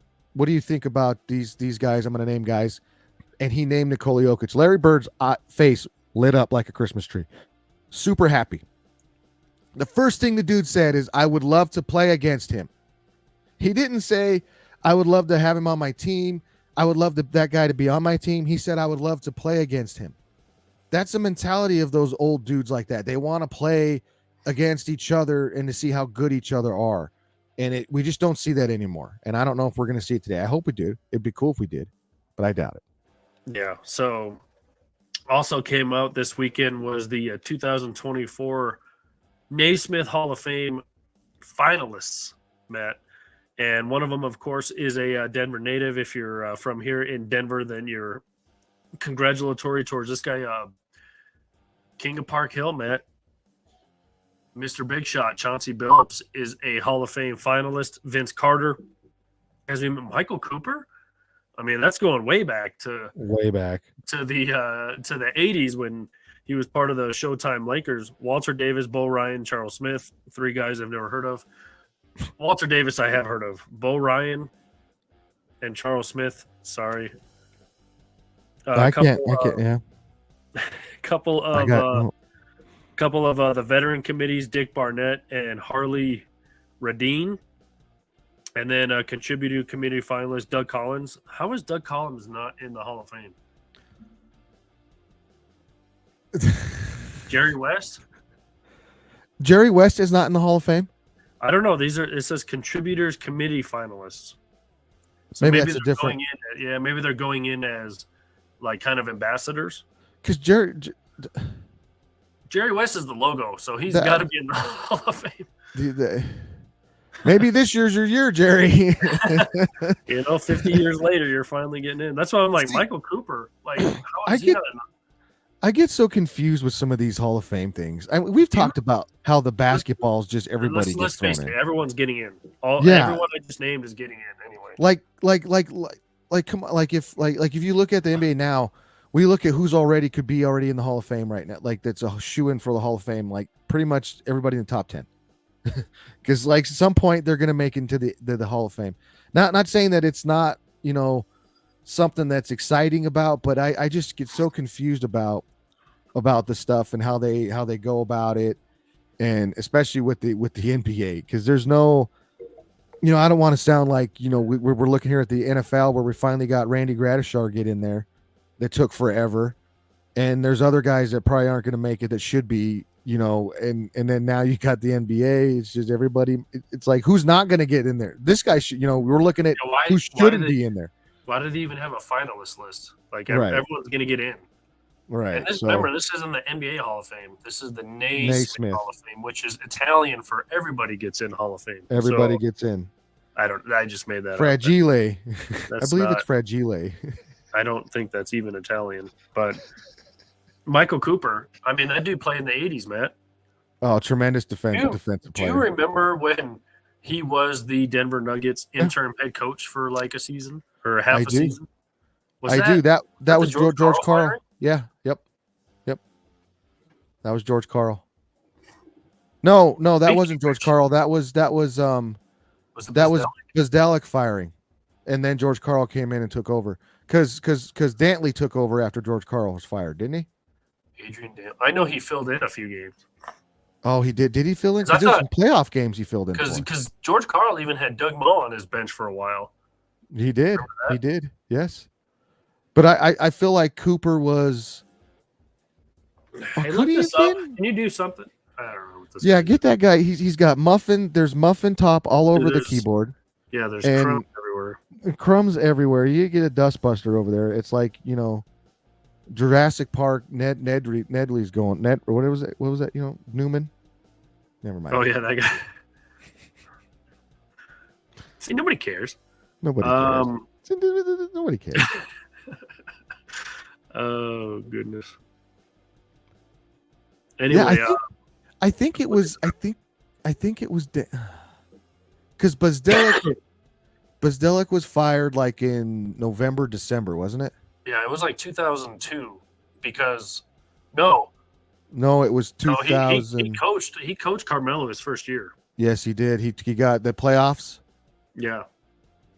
these guys? I'm going to name guys, and he named Nikola Jokic. Larry Bird's face lit up like a Christmas tree, super happy. The first thing the dude said is, "I would love to play against him." He didn't say, "I would love to have him on my team. I would love that guy to be on my team." He said, "I would love to play against him." That's the mentality of those old dudes like that. They want to play against each other and to see how good each other are. And we just don't see that anymore. And I don't know if we're going to see it today. I hope we do. It'd be cool if we did, but I doubt it. Yeah. So also came out this weekend was the 2024 Naismith Hall of Fame finalists, Matt. And one of them, of course, is a Denver native. If you're from here in Denver, then you're congratulatory towards this guy, King of Park Hill, Matt. Mr. Big Shot, Chauncey Billups, is a Hall of Fame finalist. Vince Carter, Michael Cooper. I mean, that's going way back to the 80s when he was part of the Showtime Lakers. Walter Davis, Bo Ryan, Charles Smith, 3 guys I've never heard of. Walter Davis I have heard of. Bo Ryan and Charles Smith. Sorry. Couple of the veteran committees, Dick Barnett and Harley Radine. And then contributor committee finalist Doug Collins. How is Doug Collins not in the Hall of Fame? Jerry West? Jerry West is not in the Hall of Fame? I don't know. It says contributors committee finalists. So maybe that's a different. Maybe they're going in as like kind of ambassadors. Because Jerry West is the logo, so he's got to be in the Hall of Fame. Maybe this year's your year, Jerry. 50 years later, you're finally getting in. That's why I'm like, Michael Cooper. Like, how is he not in? I get so confused with some of these Hall of Fame things. We've talked about how the basketball's just everybody gets thrown in. Everyone's getting in. Everyone I just named is getting in anyway. Come on, if you look at the NBA now, we look at who's could be already in the Hall of Fame right now. Like, that's a shoe-in for the Hall of Fame. Like, pretty much everybody in the top 10. Because at some point they're going to make it into the Hall of Fame. Not saying that it's not something that's exciting about, but I just get so confused about the stuff and how they go about it, and especially with the NBA, because there's no, I don't want to sound like we're looking here at the NFL where we finally got Randy Gradishar get in there. That took forever, and there's other guys that probably aren't going to make it that should be, and then now you got the NBA. It's just everybody. It's like, who's not going to get in there? This guy should. We're looking at who shouldn't be in there. Why did they even have a finalist list? Like, everyone's going to get in. Right. And remember, this isn't the NBA Hall of Fame. This is the Naismith Hall of Fame, which is Italian for everybody gets in Hall of Fame. Everybody gets in. I just made that Fragile. up. I believe it's Fragile. I don't think that's even Italian. But Michael Cooper, I mean, that dude played in the 80s, Matt. Oh, tremendous defensive player. Do you remember when He was the Denver Nuggets interim head coach for like a season or half I a do. season. Was I do. That the was George Carl. firing? Yeah. Yep. That was George Carl. No, that wasn't George Carl. That was Was it that was Bizdelic? Bizdelic firing, and then George Carl came in and took over because Dantley took over after George Carl was fired, didn't he? Adrian Dale. I know he filled in a few games. Oh, he did. Did he fill in? 'Cause I Because there's thought- some playoff games he filled in for. Because George Carl even had Doug Moe on his bench for a while. He did. He did. Yes. But I feel like Cooper was. Hey, could look he this have up. been? Can you do something? I don't know what this Yeah, is. get that guy. He's got muffin. There's muffin top all over the There's- keyboard. Yeah, there's and- crumbs everywhere. Crumbs everywhere. You get a dustbuster over there. It's like, Jurassic Park. Nedley's going. What was it? What was that? Newman. Never mind. Oh yeah, that guy. See, nobody cares. Nobody cares. Nobody cares. Oh goodness. Anyway, I think it was. I think it was because Bizdelic was fired like in November, December, wasn't it? yeah, it was like 2002 because no, No, it was no, 2000. he coached Carmelo his first year. Yes, he did. He got the playoffs, Yeah,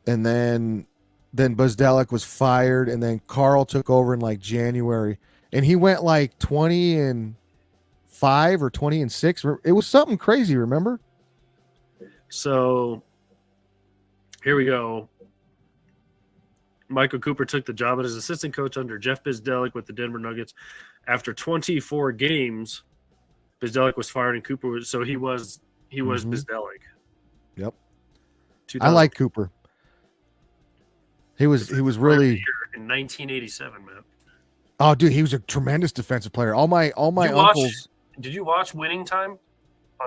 and then Bizdelic was fired, and then Carl took over in like January, and he went like 20-5 or 20-6. It was something crazy. Remember? so here we go. Michael Cooper took the job as assistant coach under Jeff Bizdelic with the Denver Nuggets. After 24 games, Bizdelic was fired, and Cooper was he was Mhm. Bizdelic. Yep. 2000 I like Cooper. He was really. in 1987, man. Oh, dude, he was a tremendous defensive player. All my Did you watch- uncles. Did you watch Winning Time?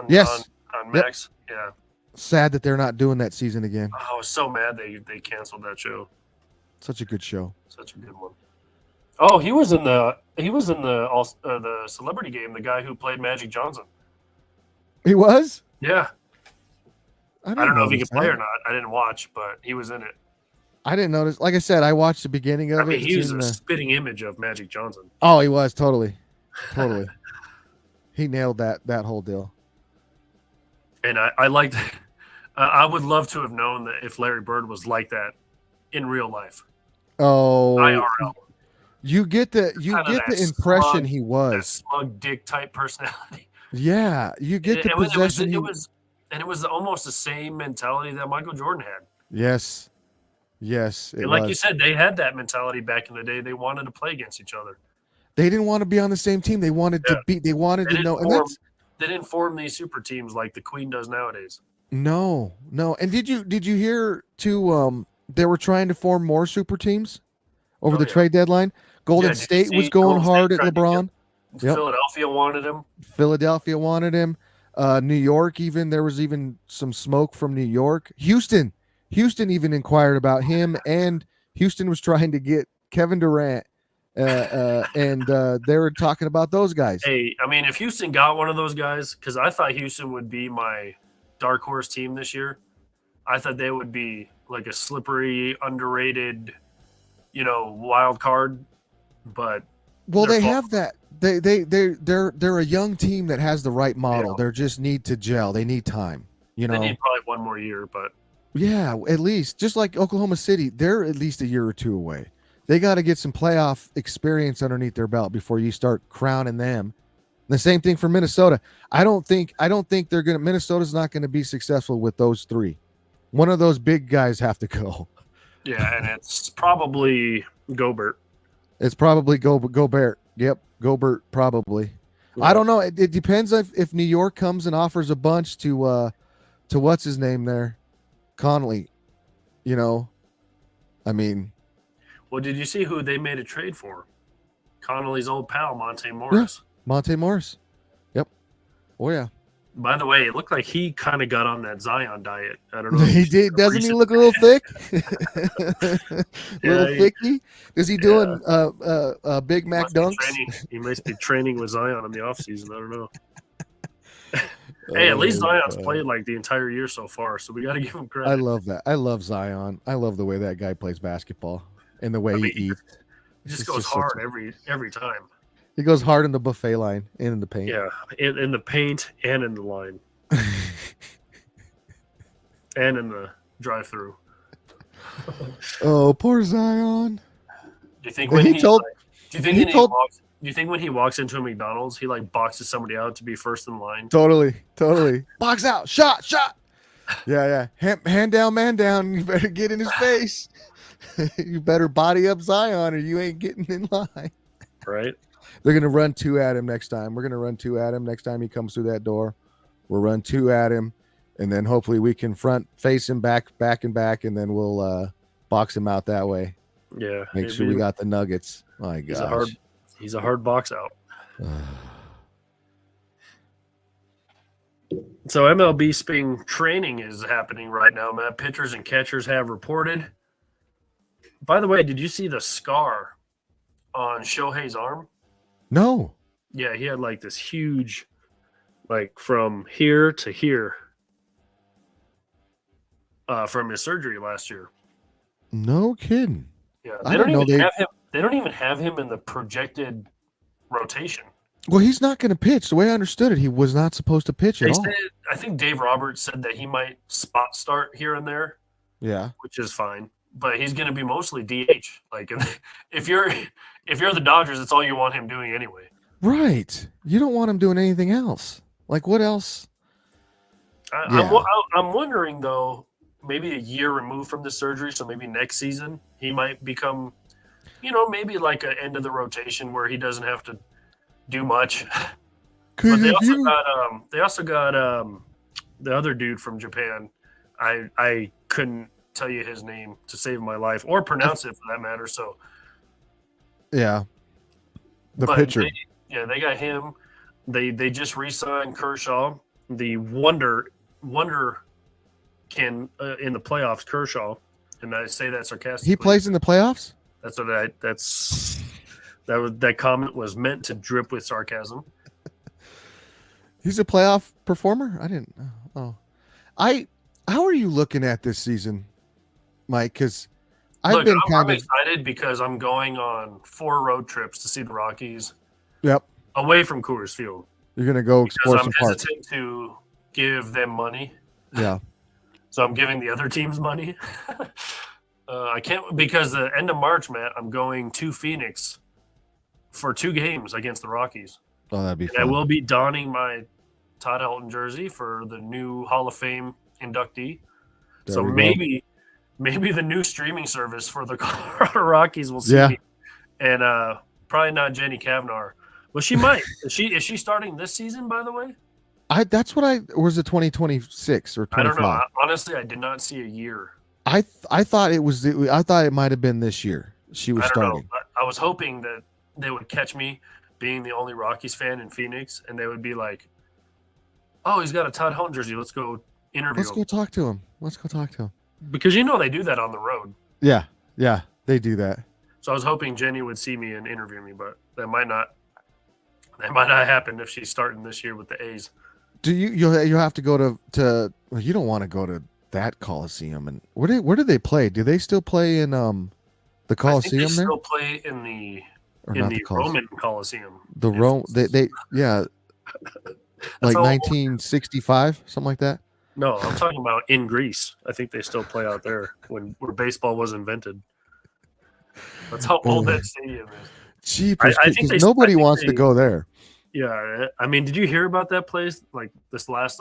Yes. On Max. Yeah. Sad that they're not doing that season again. Oh, I was so mad they canceled that show. Such a good show. Such a good one. Oh, he was in the celebrity game. The guy who played Magic Johnson. He was. Yeah. I don't know if he notice could play that. or not. I didn't watch, but he was in it. I didn't notice. Like I said, I watched the beginning of I mean, it. he was seen a the- spitting image of Magic Johnson. Oh, he was totally. He nailed that whole deal. And I liked. I would love to have known that if Larry Bird was like that in real life. Oh, IRL. you get the Kinda that impression smug- he That was. smug dick type personality. Yeah, you get the possession. It was almost the same mentality that Michael Jordan had. Yes, it And like was. you said, they had that mentality back in the day. They wanted to play against each other. They didn't want to be on the same team. They wanted to beat. They wanted They to know. didn't And form- that's They didn't form these super teams like the Queen does nowadays. no. And did you hear too? They were trying to form more super teams over Oh, the yeah. trade deadline. Golden did you State was see going Golden State hard at tried to get- LeBron. Yep. Philadelphia wanted him. Philadelphia wanted him. New York, even there was even some smoke from New York. Houston even inquired about him, and Houston was trying to get Kevin Durant, and they were talking about those guys. Hey, I mean, if Houston got one of those guys, because I thought Houston would be my dark horse team this year. I thought they would be like a slippery, underrated, wild card. But Well, they're they fun. have that. They're a young team that has the right model. Yeah. They just need to gel. They need time. they need probably one more year. But Yeah, at least just like Oklahoma City, they're at least a year or two away. They got to get some playoff experience underneath their belt before you start crowning them. The same thing for Minnesota. I don't think they're gonna. Minnesota's not going to be successful with those three. One of those big guys have to go. yeah, and it's probably Gobert. It's probably Gobert. Yep, Gobert probably. I don't know. It depends if New York comes and offers a bunch to what's his name there, Conley. I mean, Well, did you see who they made a trade for? Connolly's old pal, Monte Morris. Monte Morris. Yep. Oh yeah. By the way, it looked like he kind of got on that Zion diet. I don't know. if He you've did. seen Doesn't he recent- look a little thick? Yeah, Little he- thicky. Is he doing Big Mac must be dunks? training- He must be training with Zion in the offseason. I don't know. Hey, at least Oh, Zion's God. played like the entire year so far, so we got to give him I credit. love that. I love Zion. I love the way that guy plays basketball and the way I he mean, eats. he just It's goes just such hard a, every time. he goes hard in the buffet line and in the paint. Yeah, in the paint and in the line and in the drive-through. Oh, poor Zion. Do you think when He told do you think he when he told walks do you think when he walks into a McDonald's, he like boxes somebody out to be first in line? totally box out, shot. Yeah. Hand down, man down. You better get in his face. You better body up Zion, or you ain't getting in line. Right? They're gonna run two at him next time. We're gonna run two at him next time he comes through that door. We'll run two at him, and then hopefully we can face him back, and then we'll box him out that way. Yeah. Make sure we got the nuggets. My gosh. He's a hard box out. So MLB Spring Training is happening right now, man. Pitchers and catchers have reported. By the way, did you see the scar on Shohei's arm? No. Yeah, he had like this huge, like from here to here, from his surgery last year. No kidding. Yeah, I didn't know they don't even have him in the projected rotation. Well, he's not going to pitch. The way I understood it, he was not supposed to pitch at all. I think Dave Roberts said that he might spot start here and there. Yeah, which is fine. But he's going to be mostly DH. Like if you're the Dodgers, it's all you want him doing anyway. right. You don't want him doing anything else. Like what else? I'm wondering though. Maybe a year removed from the surgery, so maybe next season he might become, maybe like an end of the rotation where he doesn't have to do much. But they also got the other dude from Japan. I couldn't tell you his name to save my life or pronounce it for that matter. So yeah, the pitcher. They got him. They just re-signed Kershaw, the wonder can in the playoffs. Kershaw, and I say that sarcastically. He plays in the playoffs. That's what that comment was meant to drip with sarcasm. He's a playoff performer. I didn't. Oh, how are you looking at this season, Mike? Because I'm excited because I'm going on 4 road trips to see the Rockies. Yep. Away from Coors Field. You're gonna go explore some parks. I'm hesitant to give them money. Yeah. So I'm giving the other teams money. I can't because the end of March, Matt, I'm going to Phoenix for 2 games against the Rockies. Oh, that'd be fun. I will be donning my Todd Helton jersey for the new Hall of Fame inductee. So maybe the new streaming service for the Colorado Rockies will see me. And probably not Jenny Kavnar. Well, she might. Is she starting this season, by the way? That's what was it 2026 or 25? I don't know. Honestly, I did not see a year. I thought it might have been this year. She was starting. I was hoping that they would catch me being the only Rockies fan in Phoenix, and they would be like, "Oh, he's got a Todd Helton jersey. Let's go interview him. Let's go talk to him. Because they do that on the road. Yeah, they do that. So I was hoping Jenny would see me and interview me, but that might not happen if she's starting this year with the A's. Do you have to go to you don't want to go to that Coliseum, and where do they play? Do they still play in the Coliseum? I think they still play in the Roman Coliseum. The Rome they like 1965, something like that. No, I'm talking about in Greece. I think they still play out there where baseball was invented. That's how old that stadium is. Jeepers, nobody wants to go there. Yeah, I mean, did you hear about that place? Like this last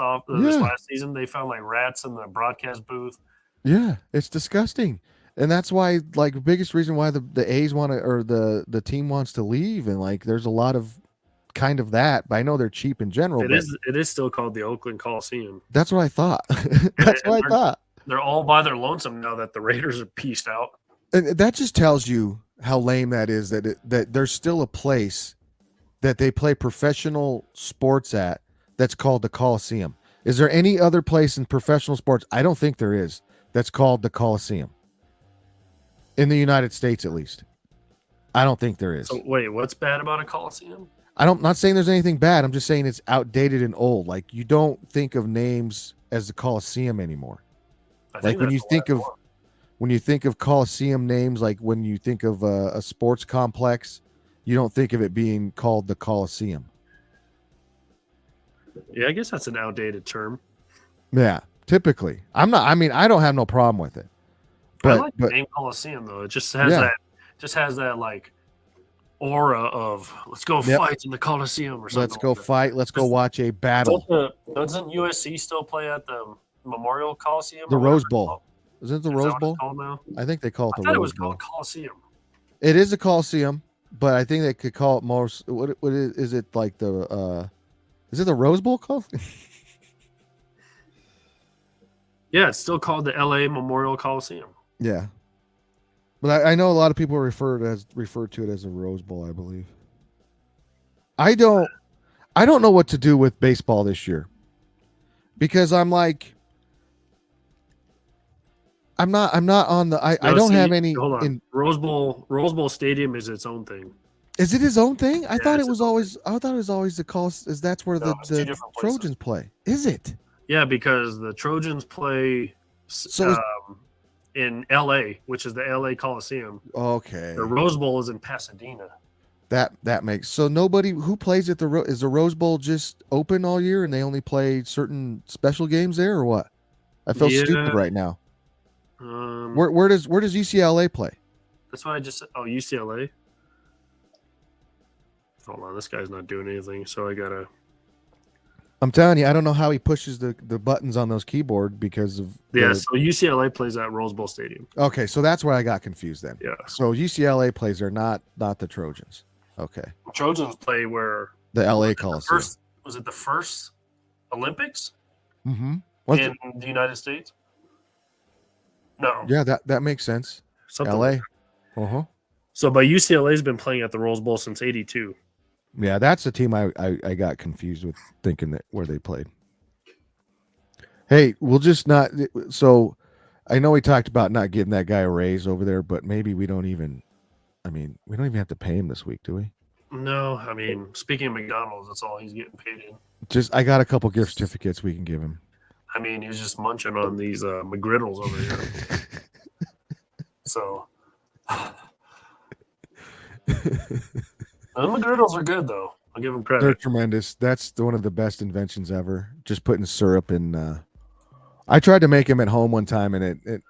season, they found like rats in the broadcast booth. Yeah, it's disgusting, and that's why the biggest reason why the A's want to or the team wants to leave, and there's a lot of kind of that. But I know they're cheap in general. It is still called the Oakland Coliseum. That's what I thought. That's what I thought. They're all by their lonesome now that the Raiders are pieced out. And that just tells you how lame that is. That there's still a place that they play professional sports at that's called the Coliseum. Is there any other place in professional sports? I don't think there is. That's called the Coliseum. In the United States, at least. I don't think there is. So wait, what's bad about a Coliseum? I'm not saying there's anything bad. I'm just saying it's outdated and old. Like you don't think of names as the Coliseum anymore. Like when you think of Coliseum names, like when you think of a sports complex, you don't think of it being called the Coliseum. Yeah, I guess that's an outdated term. Yeah, typically. I don't have no problem with it. But I like the name Coliseum though. It just has that like aura of let's go fight in the Coliseum or something. Let's go fight. Let's go watch a battle. Doesn't USC still play at the Memorial Coliseum? The Rose Bowl. Is it the Rose Bowl? Now? I think they call it the Rose Bowl. I thought it was called Coliseum. It is a Coliseum, but I think they could call it more. What is it like the? Is it the Rose Bowl Coliseum? Yeah, it's still called the LA Memorial Coliseum. Yeah, but I know a lot of people refer to it as a Rose Bowl. I believe. I don't know what to do with baseball this year, because I'm like. I'm not on the. I don't have any. Hold on. Rose Bowl Stadium is its own thing. Is it his own thing? I thought it was always the call. Is that's where the Trojans play? Is it? Yeah, because the Trojans play in L.A., which is the L.A. Coliseum. Okay. The Rose Bowl is in Pasadena. That makes so nobody who plays at is the Rose Bowl just open all year and they only play certain special games there or what? I feel stupid right now. Where does UCLA play? That's what I just said. Oh, UCLA. Hold on, this guy's not doing anything, so I gotta. I'm telling you, I don't know how he pushes the buttons on those keyboard because of. So UCLA plays at Rose Bowl Stadium. Okay, so that's where I got confused then. Yeah. So UCLA plays there, not the Trojans. Okay. Trojans play where the LA Coliseum. Was it the first Olympics? Mm-hmm. In the United States? No. Yeah, that makes sense. Something LA. Like So, but UCLA's been playing at the Rose Bowl since '82. Yeah, that's the team I got confused with thinking that where they played. Hey, we'll just not. So, I know we talked about not giving that guy a raise over there, but maybe we don't even. I mean, we don't even have to pay him this week, do we? No, I mean, speaking of McDonald's, that's all he's getting paid in. I got a couple gift certificates we can give him. I mean, he was just munching on these McGriddles over here. So, the McGriddles are good, though. I'll give them credit. They're tremendous. That's one of the best inventions ever. Just putting syrup in. I tried to make them at home one time, and it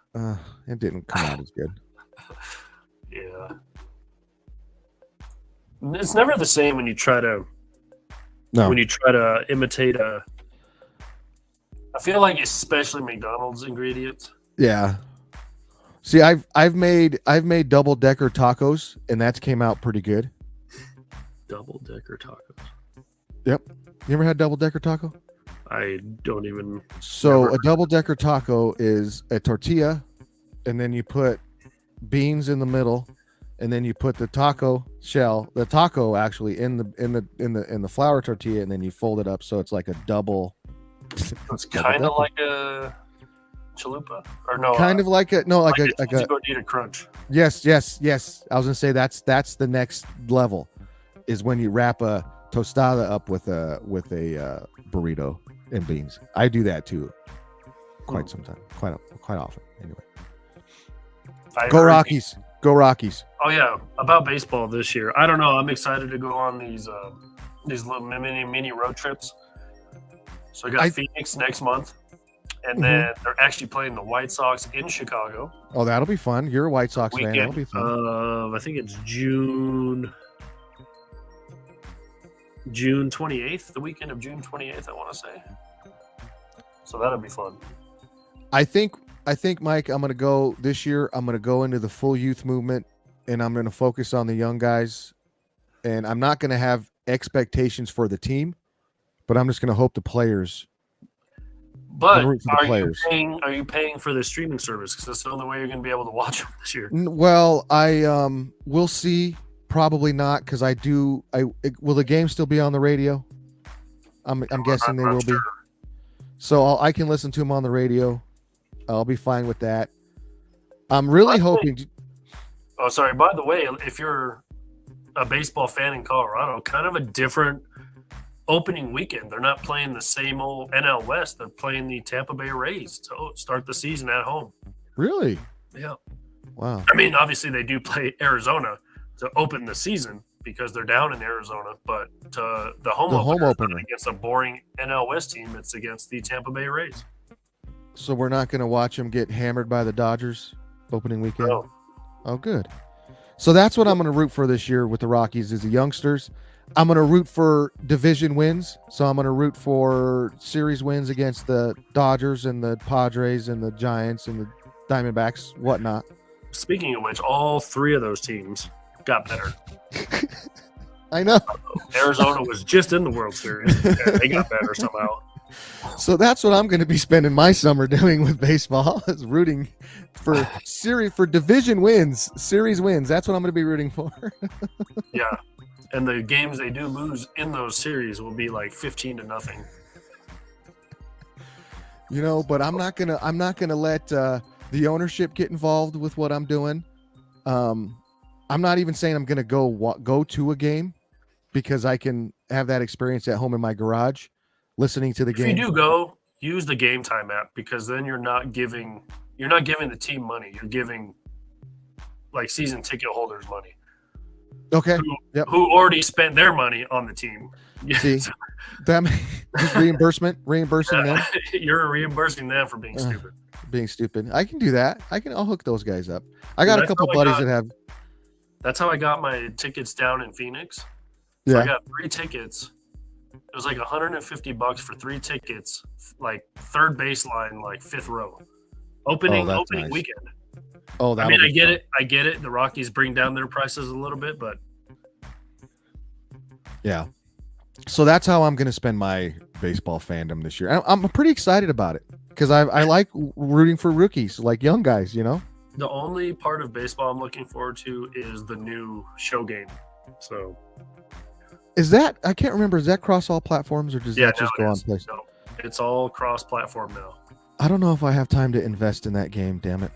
didn't come out as good. Yeah, it's never the same when you try to. No. When you try to imitate a. I feel like especially McDonald's ingredients. Yeah. See, I've made double-decker tacos, and that came out pretty good. Double-decker tacos. Yep. You ever had double-decker taco? I don't even. So a double-decker taco is a tortilla, and then you put beans in the middle, and then you put the taco shell, the taco actually in the flour tortilla, and then you fold it up so it's like a double. It's kind of like a chalupa, or no? Kind of like a gordita crunch. Yes. I was gonna say that's the next level, is when you wrap a tostada up with a burrito and beans. I do that too, quite often. Anyway, go Rockies! Go Rockies! Oh yeah, about baseball this year. I don't know. I'm excited to go on these little mini road trips. So I got Phoenix next month, and then they're actually playing the White Sox in Chicago. Oh, that'll be fun. You're a White Sox fan. That'll be fun. I think it's June 28th, the weekend of June 28th, I want to say. So that'll be fun. I think, Mike, I'm going to go this year. I'm going to go into the full youth movement, and I'm going to focus on the young guys. And I'm not going to have expectations for the team, but I'm just going to hope the players. But are you paying for the streaming service? Because that's the only way you're going to be able to watch them this year. Well, we'll see. Probably not, because will the game still be on the radio? I'm guessing they will be. So I can listen to them on the radio. I'll be fine with that. I'm really hoping. Oh, sorry. By the way, if you're a baseball fan in Colorado, kind of a different opening weekend. They're not playing the same old NL West. They're playing the Tampa Bay Rays to start the season at home. Really? Yeah. Wow. I mean, obviously they do play Arizona to open the season because they're down in Arizona, but the home opener against a boring NL West team, it's against the Tampa Bay Rays. So we're not going to watch them get hammered by the Dodgers opening weekend? No. Oh, good. So that's what I'm going to root for this year with the Rockies is the youngsters. I'm going to root for division wins. So I'm going to root for series wins against the Dodgers and the Padres and the Giants and the Diamondbacks, whatnot. Speaking of which, all three of those teams got better. I know. Arizona was just in the World Series. And they got better somehow. So that's what I'm going to be spending my summer doing with baseball is rooting for division wins, series wins. That's what I'm going to be rooting for. Yeah. And the games they do lose in those series will be like 15-0. You know, but I'm not going to let the ownership get involved with what I'm doing. I'm not even saying I'm going to go to a game because I can have that experience at home in my garage listening to the game. If you do go, use the Game Time app because then you're not giving the team money. You're giving like season ticket holders money. Okay. Who already spent their money on the team. See, them just reimbursing them. You're reimbursing them for being stupid. Being stupid. I can do that. I'll hook those guys up. I got a couple buddies that have. That's how I got my tickets down in Phoenix. Yeah. So I got 3 tickets. It was like $150 for 3 tickets, like third baseline, like 5th row. Opening nice. weekend. Oh, I mean, I get it. The Rockies bring down their prices a little bit, but yeah. So that's how I'm going to spend my baseball fandom this year. I'm pretty excited about it because I like rooting for rookies, like young guys. You know. The only part of baseball I'm looking forward to is the new show game. So. Is that I can't remember? Is that cross all platforms or does that just go on place? No, it's all cross-platform now. I don't know if I have time to invest in that game. Damn it!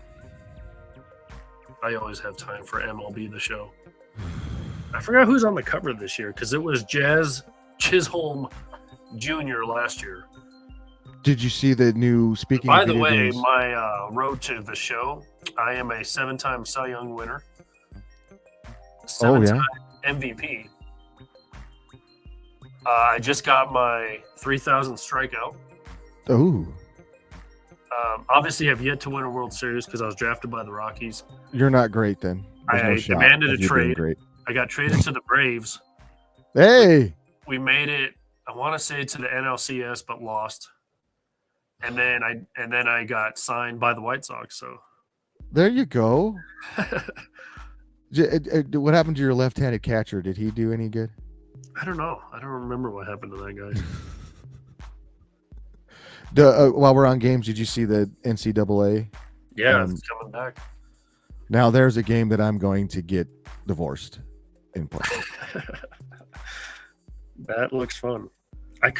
I always have time for MLB The Show. I forgot who's on the cover this year because it was Jazz Chisholm Jr. last year. Did you see the new speaking? By the way, my road to the show, I am a 7-time Cy Young winner. 7-time MVP. I just got my 3,000th strikeout. Oh. Obviously, I've yet to win a World Series because I was drafted by the Rockies. You're not great then. I demanded a trade. I got traded to the Braves. Hey. We made it, I want to say, to the NLCS, but lost. And then I got signed by the White Sox. So there you go. What happened to your left-handed catcher? Did he do any good? I don't know. I don't remember what happened to that guy. While we're on games, did you see the NCAA? Yeah, it's coming back. Now there's a game that I'm going to get divorced in play. That looks fun. I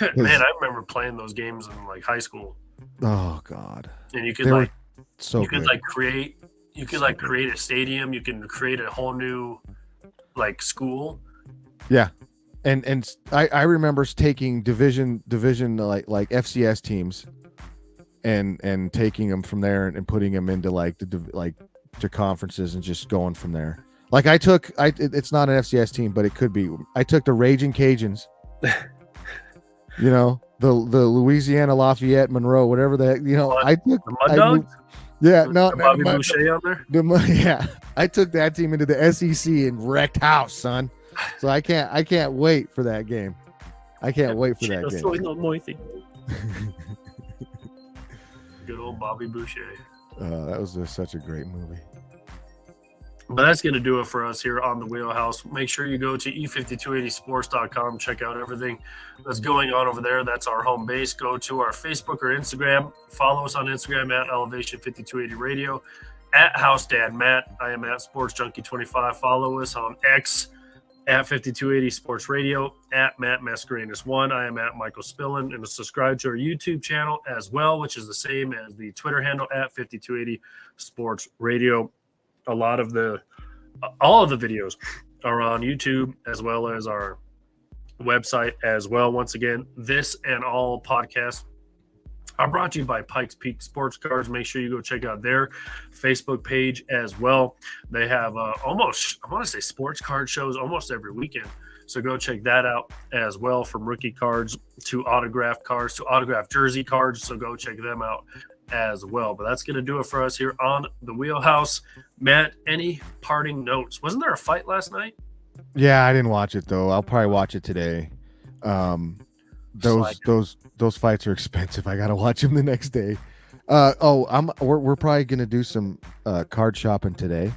remember playing those games in like high school. Oh God! And you could create a stadium. You can create a whole new like school. Yeah. And I remember taking division like FCS teams and taking them from there and putting them into to conferences and just going from there. Like it's not an FCS team, but it could be. I took the Raging Cajuns, you know, the Louisiana Lafayette Monroe, whatever the heck, you know. I took the Mud Dogs. Yeah, no, Bobby Boucher on there. Yeah, I took that team into the SEC and wrecked house, son. So I can't wait for that game. I can't wait for that game. Good old Bobby Boucher. That was such a great movie. But that's going to do it for us here on the Wheelhouse. Make sure you go to e5280sports.com. Check out everything that's going on over there. That's our home base. Go to our Facebook or Instagram. Follow us on Instagram at Elevation5280 Radio, at House Dad Matt. I am at Sports Junkie 25. Follow us on X at 5280 Sports Radio, at Matt Mascarenas 1. I am at Michael Spillin, and subscribe to our YouTube channel as well, which is the same as the Twitter handle at 5280 Sports Radio. All of the videos are on YouTube as well as our website as well. Once again, this and all podcasts are brought to you by Pikes Peak Sports Cards. Make sure you go check out their Facebook page as well. They have almost, I want to say, sports card shows almost every weekend. So go check that out as well, from rookie cards to autographed cards to autographed jersey cards. So go check them out as well. But that's going to do it for us here on the Wheelhouse. Matt, any parting notes? Wasn't there a fight last night? Yeah, I didn't watch it though. I'll probably watch it today. Those fights are expensive. I gotta watch them the next day. We're probably gonna do some card shopping today.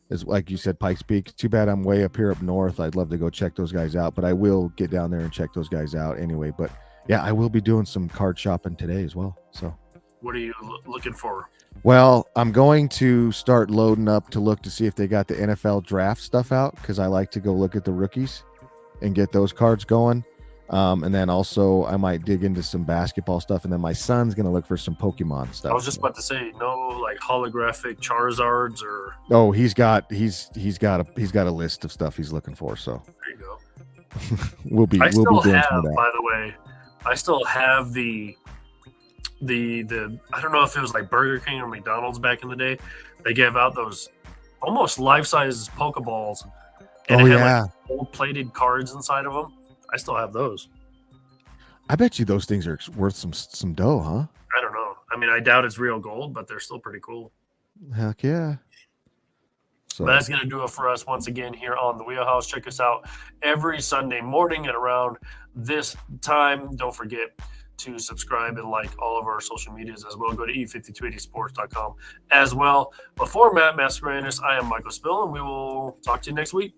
Is like you said, Pikes Peak. Too bad I'm way up here up north. I'd love to go check those guys out, but I will get down there and check those guys out anyway. But yeah, I will be doing some card shopping today as well. So, what are you looking for? Well, I'm going to start loading up to look to see if they got the NFL draft stuff out, because I like to go look at the rookies and get those cards going. And then also I might dig into some basketball stuff, and then my son's gonna look for some Pokemon stuff. I was just about to say, no, like holographic Charizards or. Oh, he's got a list of stuff he's looking for. So there you go. we'll be doing some of that. By the way, I still have the I don't know if it was like Burger King or McDonald's back in the day. They gave out those almost life-size Pokeballs, and it had like gold-plated cards inside of them. I still have those. I bet you those things are worth some dough, huh? I don't know. I mean, I doubt it's real gold, but they're still pretty cool. Heck yeah. So but that's going to do it for us once again here on the Wheelhouse. Check us out every Sunday morning at around this time. Don't forget to subscribe and like all of our social medias as well. Go to e5280sports.com as well. Before Matt Mascarenas, I am Michael Spill, and we will talk to you next week.